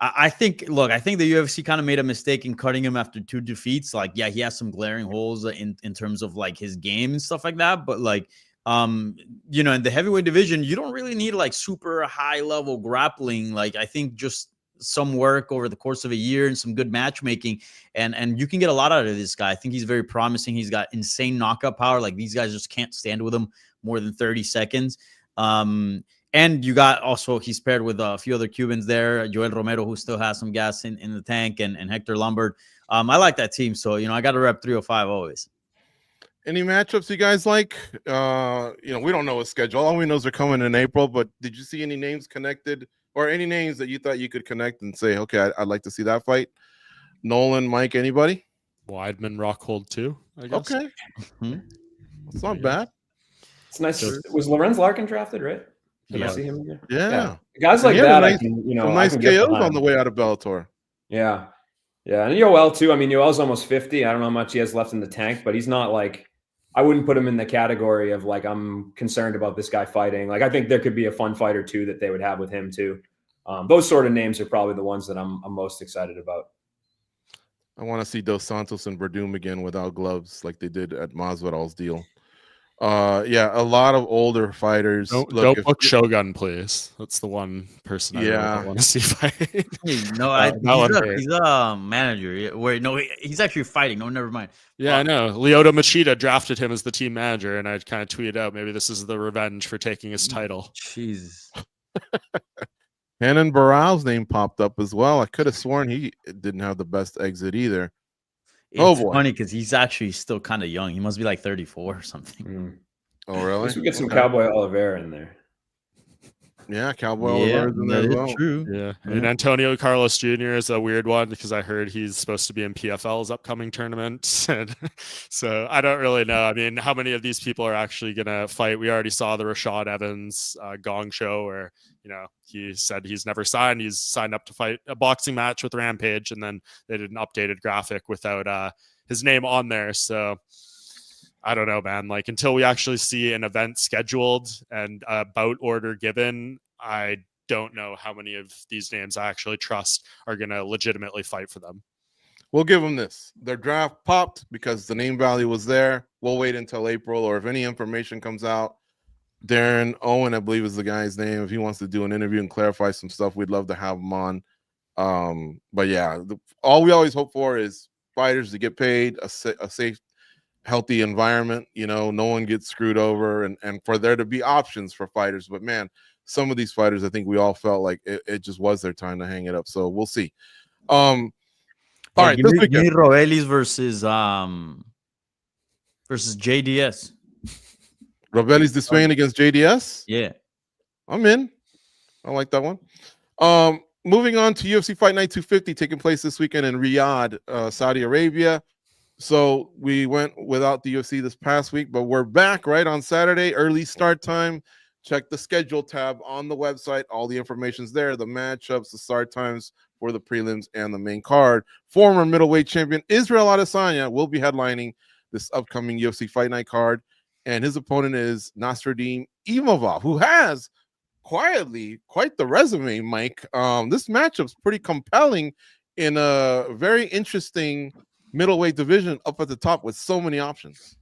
I think the UFC kind of made a mistake in cutting him after 2 defeats. Like, yeah, he has some glaring holes in terms of like his game and stuff like that. But like, in the heavyweight division, you don't really need like super high level grappling. Like, I think just some work over the course of a year and some good matchmaking, and you can get a lot out of this guy. I think he's very promising. He's got insane knockout power. Like, these guys just can't stand with him more than 30 seconds. And you got also, he's paired with a few other Cubans there, Joel Romero, who still has some gas in the tank, and Hector Lombard. I like that team. So, I got to rep 305 always. Any matchups you guys like? We don't know a schedule. All we know is they're coming in April, but did you see any names connected or any names that you thought you could connect and say, okay, I'd like to see that fight? Nolan, Mike, anybody? Weidman, Rockhold too, I guess. Okay. It's not bad. It's nice. Was Lorenz Larkin drafted, right? Did I see him again? Yeah. Guys like that, nice, I can, nice KOs on the way out of Bellator. Yeah. Yeah. And Yoel too. I mean, Yoel's almost 50. I don't know how much he has left in the tank, but he's not like, I wouldn't put him in the category of like, I'm concerned about this guy fighting. Like, I think there could be a fun fight or two that they would have with him too. Those sort of names are probably the ones that I'm most excited about. I want to see Dos Santos and Verdum again without gloves like they did at Masvidal's deal. A lot of older fighters. Don't book Shogun, please. That's the one person I want to see fight. He's a manager. Wait, no, he's actually fighting. No, never mind. Yeah, I know. Lyoto Machida drafted him as the team manager, and I kind of tweeted out maybe this is the revenge for taking his title. Jesus. Hanan Baral's name popped up as well. I could have sworn he didn't have the best exit either. It's funny because he's actually still kind of young. He must be like 34 or something. Oh, really? We get some Cowboy Oliveira in there. Yeah, Cowboy Yeah, Oliveira's in there that as is well. true. Yeah, and Antonio Carlos Jr. is a weird one because I heard he's supposed to be in PFL's upcoming tournament, and so I don't really know. I mean, how many of these people are actually going to fight? We already saw the Rashad Evans Gong Show, where he said he's never signed. He's signed up to fight a boxing match with Rampage, and then they did an updated graphic without his name on there. So I don't know, man. Like, until we actually see an event scheduled and a bout order given, I don't know how many of these names I actually trust are going to legitimately fight for them. We'll give them this. Their draft popped because the name value was there. We'll wait until April, or if any information comes out, Darren Owen, I believe is the guy's name. If he wants to do an interview and clarify some stuff, we'd love to have him on. But yeah, all we always hope for is fighters to get paid, a safe, healthy environment. No one gets screwed over, and for there to be options for fighters. But man, some of these fighters, I think we all felt like it just was their time to hang it up. So we'll see. All right, give me Roelis versus JDS. Robelis Despain against JDS. Yeah, I'm in. I like that one. Moving on to UFC Fight Night 250 taking place this weekend in Riyadh, Saudi Arabia. So we went without the UFC this past week, but we're back right on Saturday, early start time. Check the schedule tab on the website. All the information's there, the matchups, the start times for the prelims and the main card. Former middleweight champion Israel Adesanya will be headlining this upcoming UFC Fight Night card, and his opponent is Nasruddin Imavov, who has quietly quite the resume, Mike. This matchup's pretty compelling in a very interesting middleweight division up at the top with so many options.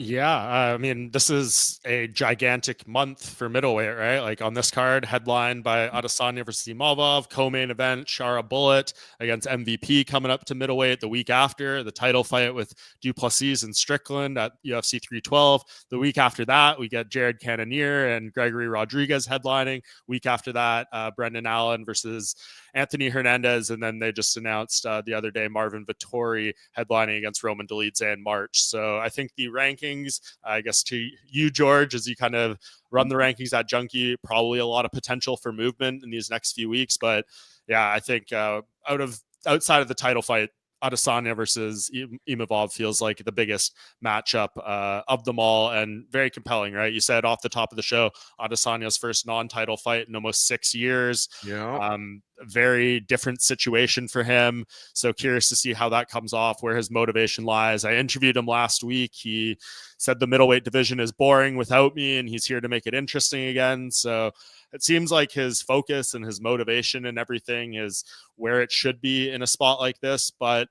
Yeah, I mean, this is a gigantic month for middleweight, right? Like, on this card, headlined by Adesanya versus Imavov, co-main event, Shara Bullet against MVP coming up to middleweight the week after, the title fight with Duplessis and Strickland at UFC 312. The week after that, we get Jared Cannonier and Gregory Rodriguez headlining. Week after that, Brendan Allen versus Anthony Hernandez, and then they just announced the other day Marvin Vettori headlining against Roman Dolidze in March. So I think the rankings, I guess to you, George, as you kind of run the rankings at Junkie, probably a lot of potential for movement in these next few weeks. But yeah, I think outside of the title fight, Adesanya versus Imavov feels like the biggest matchup of them all, and very compelling, right? You said off the top of the show, Adesanya's first non-title fight in almost 6 years. Yeah. Very different situation for him. So curious to see how that comes off, where his motivation lies. I interviewed him last week. He said the middleweight division is boring without me, and he's here to make it interesting again. So it seems like his focus and his motivation and everything is where it should be in a spot like this. But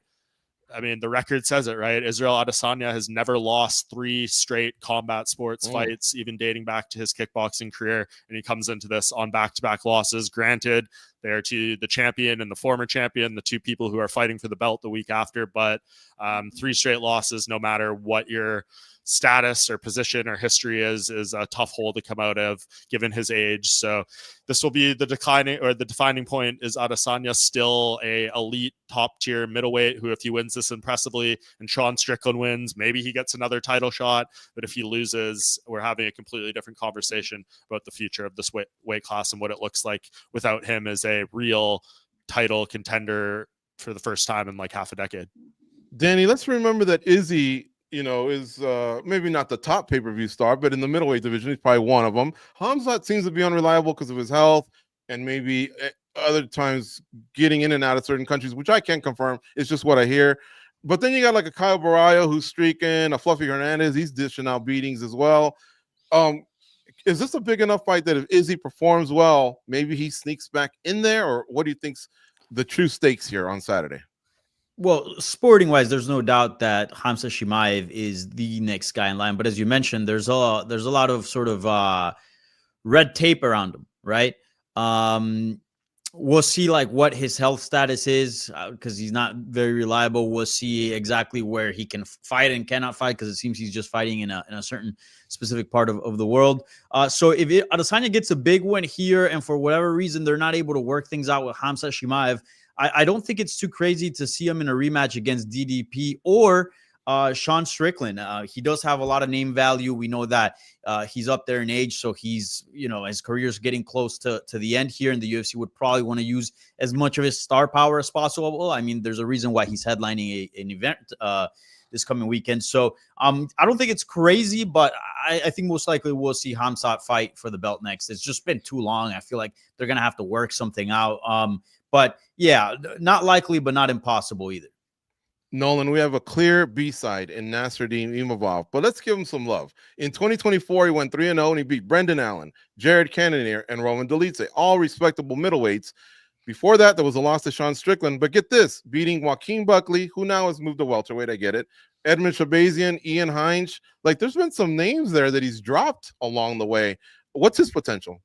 I mean, the record says it, right? Israel Adesanya has never lost 3 straight combat sports fights, even dating back to his kickboxing career. And he comes into this on back-to-back losses. Granted, they're to the champion and the former champion, the 2 people who are fighting for the belt the week after. But 3 straight losses, no matter what your status or position or history is a tough hole to come out of given his age. So this will be the defining point. Is Adesanya still a elite top tier middleweight who, if he wins this impressively and Sean Strickland wins, maybe he gets another title shot. But if he loses, we're having a completely different conversation about the future of this weight class and what it looks like without him as a real title contender for the first time in like half a decade. Danny, let's remember that Izzy, is maybe not the top pay-per-view star, but in the middleweight division, he's probably one of them. Hamzat seems to be unreliable because of his health and maybe other times getting in and out of certain countries, which I can't confirm. It's just what I hear. But then you got like a Kyle Barrio who's streaking, a Fluffy Hernandez, he's dishing out beatings as well. Is this a big enough fight that if Izzy performs well, maybe he sneaks back in there? Or what do you think's the true stakes here on Saturday? Well, sporting wise, there's no doubt that Khamzat Chimaev is the next guy in line. But as you mentioned, there's a lot of sort of red tape around him, right? We'll see like what his health status is because he's not very reliable. We'll see exactly where he can fight and cannot fight because it seems he's just fighting in a certain specific part of the world. So if Adesanya gets a big win here and for whatever reason they're not able to work things out with Khamzat Chimaev, I don't think it's too crazy to see him in a rematch against DDP or Sean Strickland. He does have a lot of name value. We know that he's up there in age, so he's, his career's getting close to the end here, and the UFC would probably want to use as much of his star power as possible. I mean, there's a reason why he's headlining an event this coming weekend. So I don't think it's crazy, but I think most likely we'll see Khamzat fight for the belt next. It's just been too long. I feel like they're going to have to work something out. But yeah, not likely, but not impossible either. Nolan, we have a clear B-side in Nasruddin Imavov, but let's give him some love. In 2024, he went 3-0 and he beat Brendan Allen, Jared Cannonier, and Roman Dolidze, all respectable middleweights. Before that, there was a loss to Sean Strickland, but get this, beating Joaquin Buckley, who now has moved to welterweight, I get it, Edmund Shabazian, Ian Heinz. Like, there's been some names there that he's dropped along the way. What's his potential?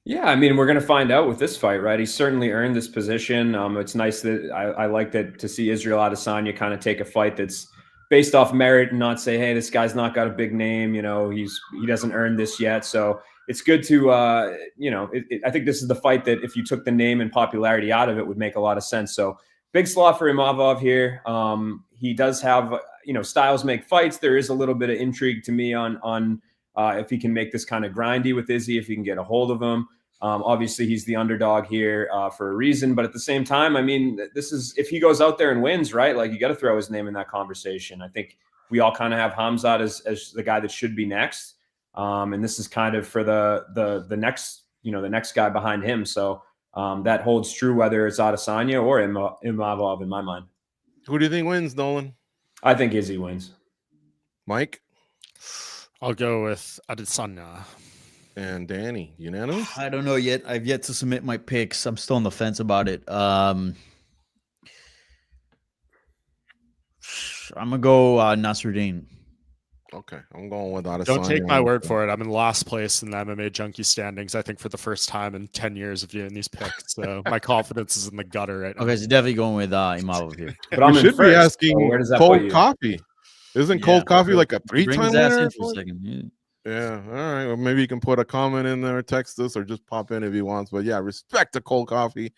Yeah, I mean, we're going to find out with this fight, right? He's certainly earned this position. It's nice that I like that to see Israel Adesanya kind of take a fight that's based off merit and not say, hey, this guy's not got a big name. He doesn't earn this yet. So it's good to, I think this is the fight that if you took the name and popularity out of it would make a lot of sense. So big slot for Imavov here. He does have, styles make fights. There is a little bit of intrigue to me on if he can make this kind of grindy with Izzy, if he can get a hold of him. Obviously, he's the underdog here for a reason, but at the same time, I mean, this is if he goes out there and wins, right? Like, you got to throw his name in that conversation. I think we all kind of have Khamzat as the guy that should be next, and this is kind of for the next, the next guy behind him. So that holds true whether it's Adesanya or Imavov in my mind. Who do you think wins, Nolan? I think Izzy wins. Mike? I'll go with Adesanya. And Danny, unanimous? I don't know yet. I've yet to submit my picks. I'm still on the fence about it. I'm gonna go Nasruddin. Okay, I'm going with Adesanya. Don't take my word for it. I'm in last place in the MMA Junkie standings, I think, for the first time in 10 years of doing these picks. So my confidence is in the gutter right now. Okay, so definitely going with Imavov here. But I'm we should be asking so where does that Cold put you? Coffee. Isn't Cold Coffee like a 3-time winner? For a second. Yeah, all right. Well, maybe you can put a comment in there, text us, or just pop in if he wants. But yeah, respect to Cold Coffee,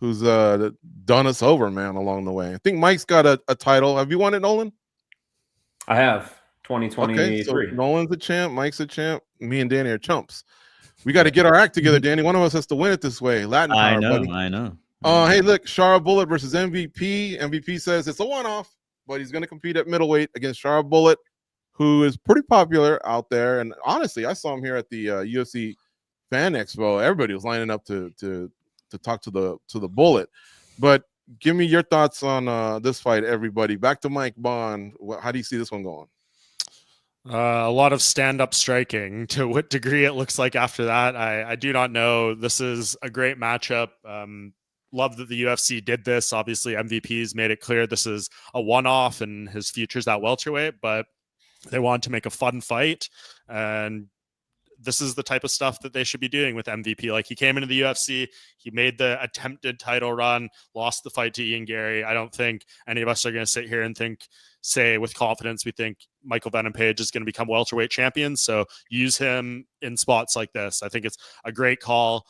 who's done us over, man, along the way. I think Mike's got a title. Have you won it, Nolan? I have 2023. Okay, so Nolan's a champ, Mike's a champ. Me and Danny are chumps. We got to get our act together, Danny. One of us has to win it this way. Latin power, buddy. I know. Hey, look, Shara Bullet versus MVP. MVP says it's a one-off, but he's going to compete at middleweight against Shara Bullet, who is pretty popular out there. And honestly, I saw him here at the UFC Fan Expo. Everybody was lining up to talk to the Bullet. But give me your thoughts on this fight, everybody. Back to Mike Bond. How do you see this one going? A lot of stand-up striking. To what degree it looks like after that, I do not know. This is a great matchup. Love that the UFC did this. Obviously, MVP's made it clear this is a one-off and his future's at welterweight, but they want to make a fun fight, and this is the type of stuff that they should be doing with MVP. Like, he came into the UFC, he made the attempted title run, lost the fight to Ian Gary. I don't think any of us are going to sit here and say with confidence we think Michael Venom Page is going to become welterweight champion. So use him in spots like this. I think it's a great call.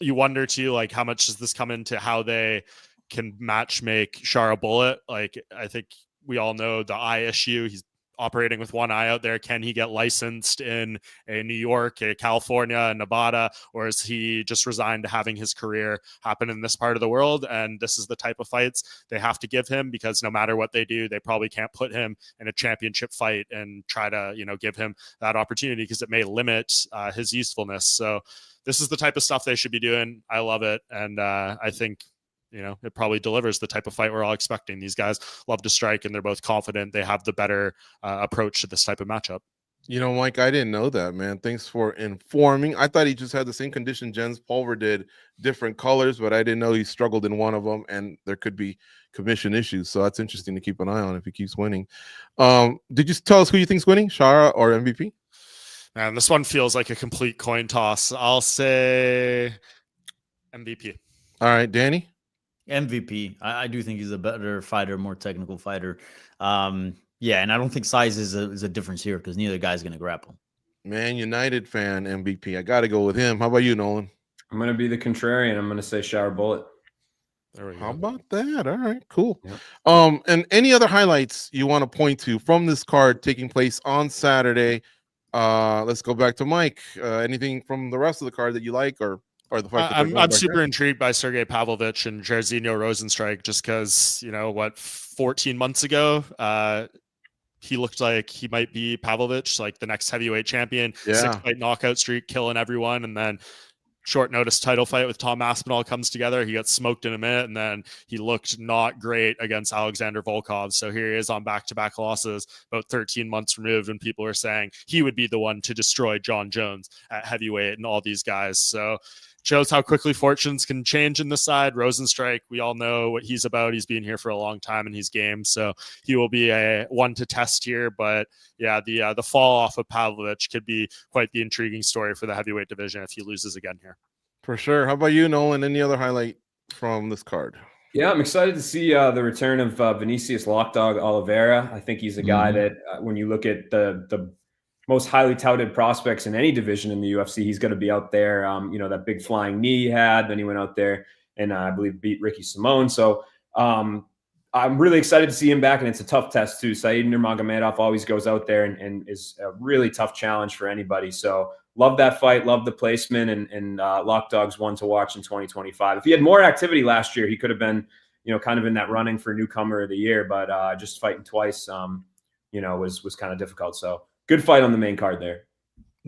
You wonder too, like, how much does this come into how they can match make Shara Bullet? Like, I think we all know the eye issue. He's operating with one eye out there. Can he get licensed in a New York, a California, a Nevada, or is he just resigned to having his career happen in this part of the world? And this is the type of fights they have to give him, because no matter what they do, they probably can't put him in a championship fight and try to, give him that opportunity, because it may limit his usefulness. So this is the type of stuff they should be doing. I love it. And I think, it probably delivers the type of fight we're all expecting. These guys love to strike, and they're both confident. They have the better approach to this type of matchup. Mike, I didn't know that, man. Thanks for informing. I thought he just had the same condition Jens Pulver did, different colors, but I didn't know he struggled in one of them, and there could be commission issues. So that's interesting to keep an eye on if he keeps winning. Did you tell us who you think's winning, Shara or MVP? Man, this one feels like a complete coin toss. I'll say MVP. All right, Danny? MVP. I do think he's a better fighter, more technical fighter. Yeah, and I don't think size is a difference here, because neither guy's going to grapple. Man United fan, MVP. I got to go with him. How about you, Nolan? I'm going to be the contrarian. I'm going to say Shara Bullet. There we How go. about that? All right, cool. Yeah. And any other highlights you want to point to from this card taking place on Saturday? Let's go back to Mike. Anything from the rest of the card that you like, or the fact that they're going I'm back super there? intrigued by Sergey Pavlovich and Jairzinho Rozenstruik, just because, 14 months ago, he looked like he might be Pavlovich, like the next heavyweight champion, Yeah. 6-fight knockout streak, killing everyone. And then short notice title fight with Tom Aspinall comes together. He got smoked in a minute, and then he looked not great against Alexander Volkov. So here he is on back-to-back losses, about 13 months removed, when people are saying he would be the one to destroy John Jones at heavyweight and all these guys. So shows how quickly fortunes can change in the side. Rozenstruik, we all know what he's about. He's been here for a long time and he's game, so he will be a one to test here. But yeah, the fall off of Pavlovich could be quite the intriguing story for the heavyweight division if he loses again here. For sure. How about you, Nolan? Any other highlight from this card? Yeah, I'm excited to see the return of Vinicius Lockdog Oliveira. I think he's a guy that when you look at the most highly touted prospects in any division in the UFC, he's going to be out there. That big flying knee he had, then he went out there and I believe beat Ricky Simone. So I'm really excited to see him back, and it's a tough test too. Said Nurmagomedov always goes out there and is a really tough challenge for anybody. So love that fight, love the placement, and Lockdog's one to watch in 2025. If he had more activity last year, he could have been, kind of in that running for newcomer of the year, but just fighting twice, was kind of difficult. So good fight on the main card there.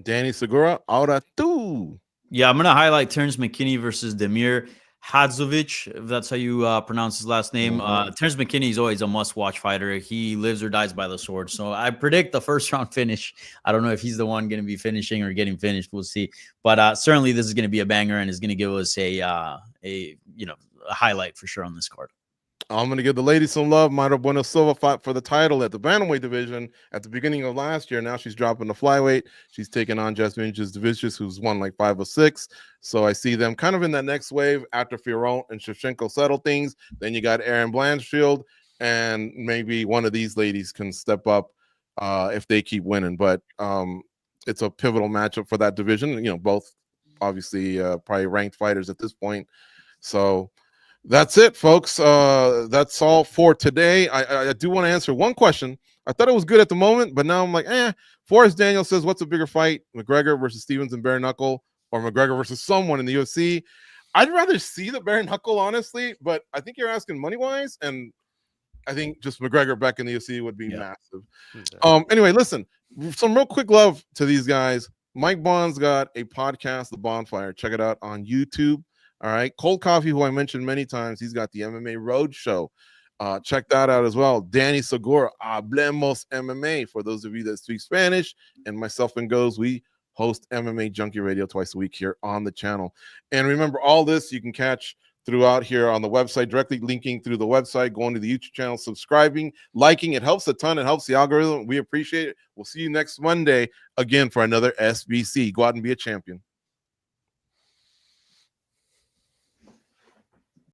Danny Segura, ahora tú. Yeah, I'm going to highlight Terrence McKinney versus Demir Hadzovic, if that's how you pronounce his last name. Terrence McKinney is always a must-watch fighter. He lives or dies by the sword. So I predict the first-round finish. I don't know if he's the one going to be finishing or getting finished. We'll see. But certainly this is going to be a banger and is going to give us a highlight for sure on this card. I'm going to give the ladies some love. Mayra Bueno Silva fought for the title at the bantamweight division at the beginning of last year. Now she's dropping the flyweight. She's taking on Jasmine Jasvicius, who's won like 5 or 6. So I see them kind of in that next wave after Fiorot and Shevchenko settle things. Then you got Erin Blanchfield, and maybe one of these ladies can step up if they keep winning. But it's a pivotal matchup for that division. Both obviously probably ranked fighters at this point. So that's it, folks. That's all for today. I do want to answer one question. I thought it was good at the moment, but now I'm like, Forrest Daniel says, what's a bigger fight, McGregor versus Stevens and bare knuckle, or McGregor versus someone in the UFC? I'd rather see the bare knuckle, honestly, but I think you're asking money-wise, and I think just McGregor back in the UFC would be massive. Okay. Anyway, listen, some real quick love to these guys. Mike Bond's got a podcast, The Bonfire. Check it out on YouTube. All right. Cold Coffee, who I mentioned many times, he's got the MMA Road Show. Check that out as well. Danny Segura, Hablemos MMA, for those of you that speak Spanish. And myself and Goes, we host MMA Junkie Radio twice a week here on the channel. And remember, all this you can catch throughout here on the website, directly linking through the website, going to the YouTube channel, subscribing, liking. It helps a ton. It helps the algorithm. We appreciate it. We'll see you next Monday again for another SBC. Go out and be a champion.